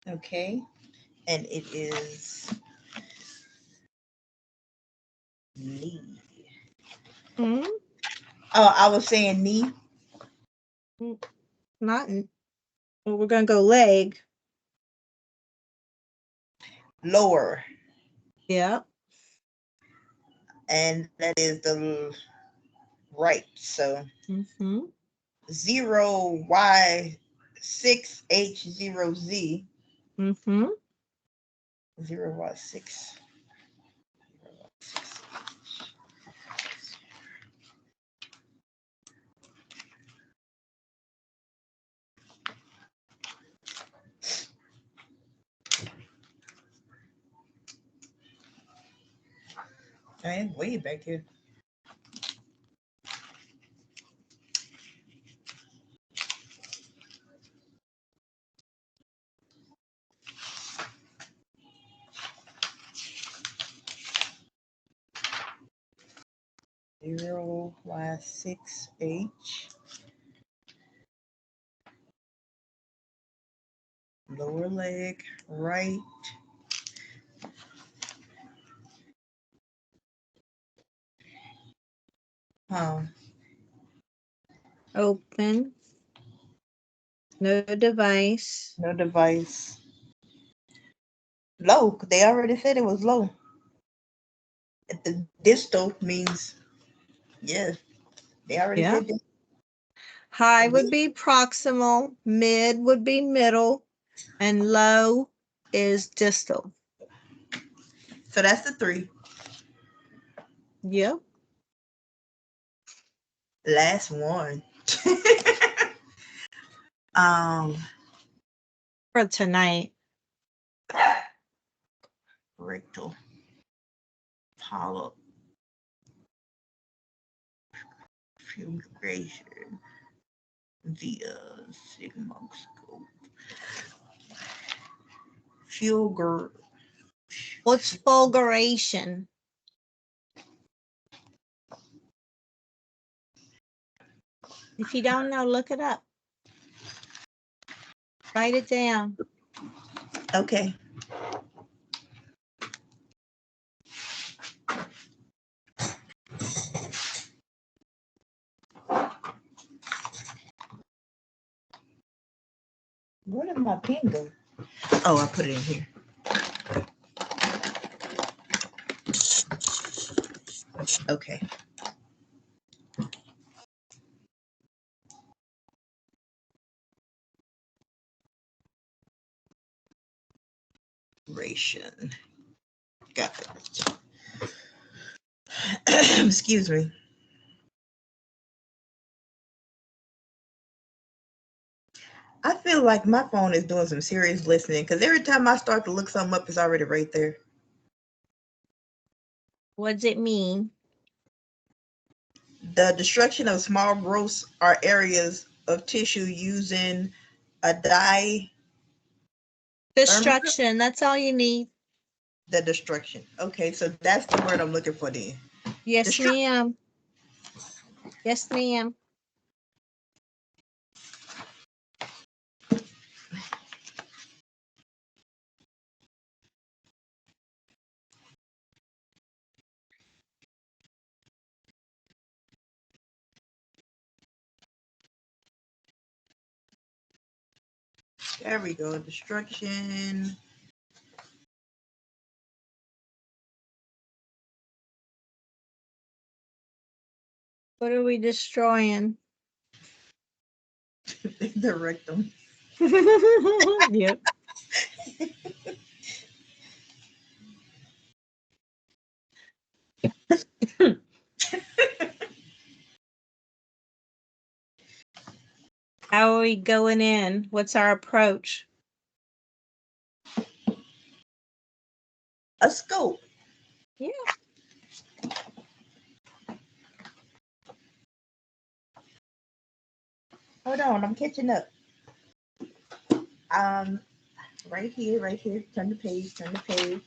B: Okay. And it is knee.
A: Mm,
B: Oh, I was saying knee.
A: not. Well, we're gonna go leg.
B: Lower.
A: Yeah.
B: And that is the right. So
A: Mm-hmm.
B: 0Y6H0Z.
A: Mm-hmm.
B: 0Y6. I am way back here. 0y6h. Lower leg, right.
A: Open. No device.
B: No device. Low. They already said it was low. The distal means, yes. They already
A: Yeah.
B: said this.
A: High would be proximal, mid would be middle, and low is distal.
B: So that's the 3.
A: Yep.
B: Last one.
A: For tonight.
B: Rectal. Polyp. Fulguration via sigmoscope. Fulgur.
A: What's fulguration? If you don't know, look it up. Write it down.
B: Okay. Where did my pen go? Oh, I put it in here. Okay. Ration. Got it. Excuse me. I feel like my phone is doing some serious listening because every time I start to look something up, it's already right there.
A: What does it mean?
B: The destruction of small growths or areas of tissue using a dye.
A: Destruction. That's all you need.
B: The destruction. Okay, so that's the word I'm looking for then.
A: Yes, ma'am. Yes, ma'am.
B: There we go. Destruction.
A: What are we destroying?
B: The rectum.
A: Yep. How are we going in? What's our approach?
B: A scope.
A: Yeah.
B: Hold on, I'm catching up. Right here, right here. Turn the page, turn the page.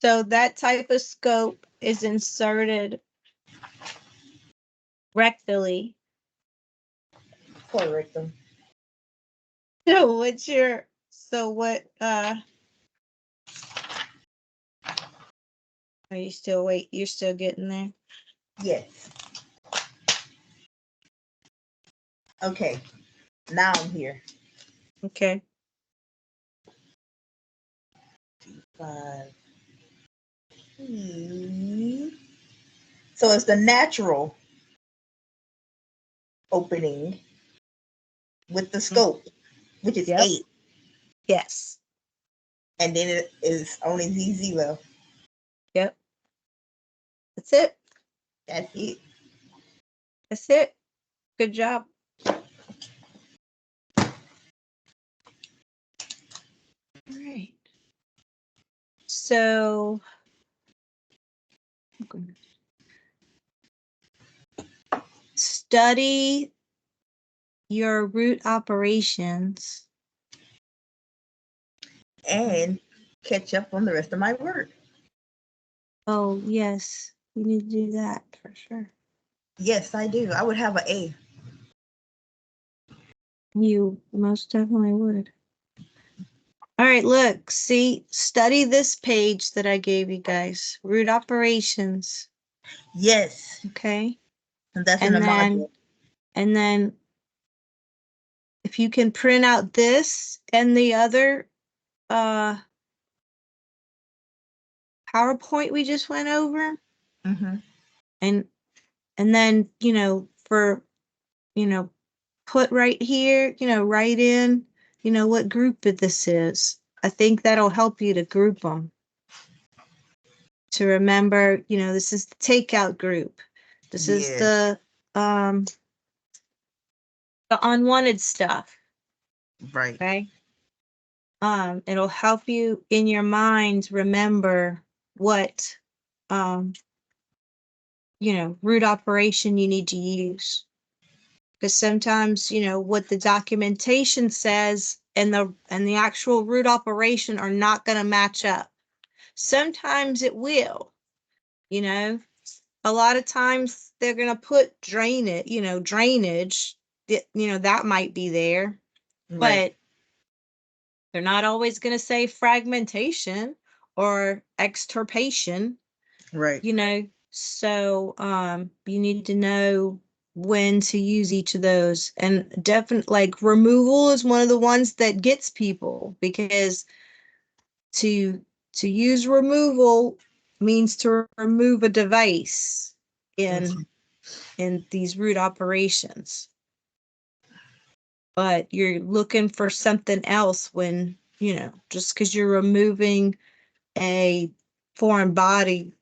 A: So that type of scope is inserted rectally.
B: Poor rectum.
A: So what are you still you're still getting there?
B: Yes. Okay. Now I'm here.
A: Okay.
B: 5. So it's the natural opening with the scope, which is
A: Yep.
B: 8.
A: Yes.
B: And then it is only ZZ left.
A: Yep. That's it.
B: That's it.
A: That's it. Good job. All right. So study your root operations.
B: And catch up on the rest of my work.
A: Oh, yes. You need to do that for sure.
B: Yes, I do. I would have an A.
A: You most definitely would. All right, look, see, study this page that I gave you guys. Root operations,
B: Yes,
A: okay?
B: and that's in the
A: And
B: module.
A: then if you can print out this and the other uh PowerPoint we just went over,
B: Mm-hmm.
A: and then, for, you know, put right here, write in, what group this is. I think that'll help you to group them. To remember, this is the takeout group. This is
B: Yes,
A: the unwanted stuff.
B: right,
A: Okay. It'll help you in your mind remember what root operation you need to use. Because sometimes, what the documentation says and the actual root operation are not going to match up. Sometimes it will, you know. A lot of times they're going to put drainage, that might be there,
B: right,
A: but they're not always going to say fragmentation or extirpation,
B: right,
A: So you need to know when to use each of those. And definitely, like, removal is one of the ones that gets people, because to use removal means to remove a device
B: mm-hmm.
A: in these root operations. But you're looking for something else when, just because you're removing a foreign body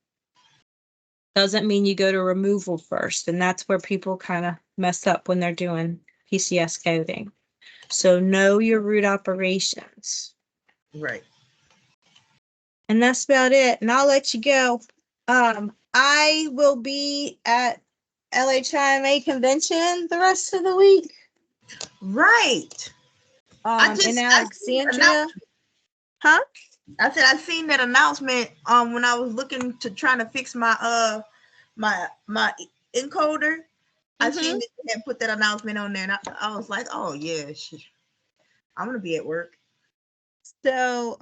A: doesn't mean you go to removal first. And that's where people kind of mess up when they're doing PCS coding. So know your root operations.
B: Right.
A: And that's about it. And I'll let you go. I will be at LHIMA convention the rest of the week.
B: Right.
A: In
B: I seen that
A: Alexandria.
B: announcement.
A: Huh?
B: I said I seen that announcement when I was looking to trying to fix my my encoder. I
A: Mm-hmm.
B: seen that they had put that announcement on there, and I was like, oh yeah, I'm gonna be at work.
A: So,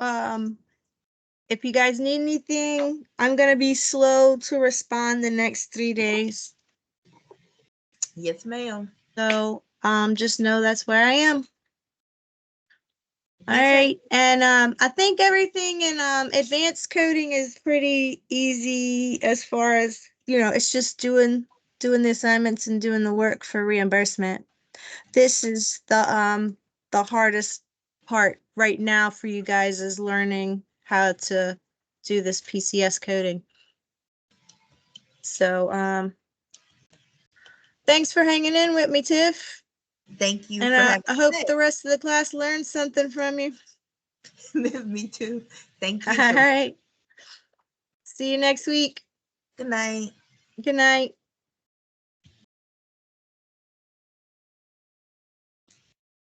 A: if you guys need anything, I'm gonna be slow to respond the next 3 days.
B: Yes, ma'am.
A: So, just know that's where I am. All
B: Yes, sir.
A: right. And I think everything in advanced coding is pretty easy, as far as, it's just doing the assignments and doing the work for reimbursement. This is the hardest part right now for you guys, is learning how to do this PCS coding. So, thanks for hanging in with me, Tiff.
B: Thank you
A: And
B: for having
A: I hope
B: me.
A: the rest of the class learned something from you.
B: Me too. Thank
A: All
B: you so much.
A: right. See you next week.
B: Good night.
A: Good night.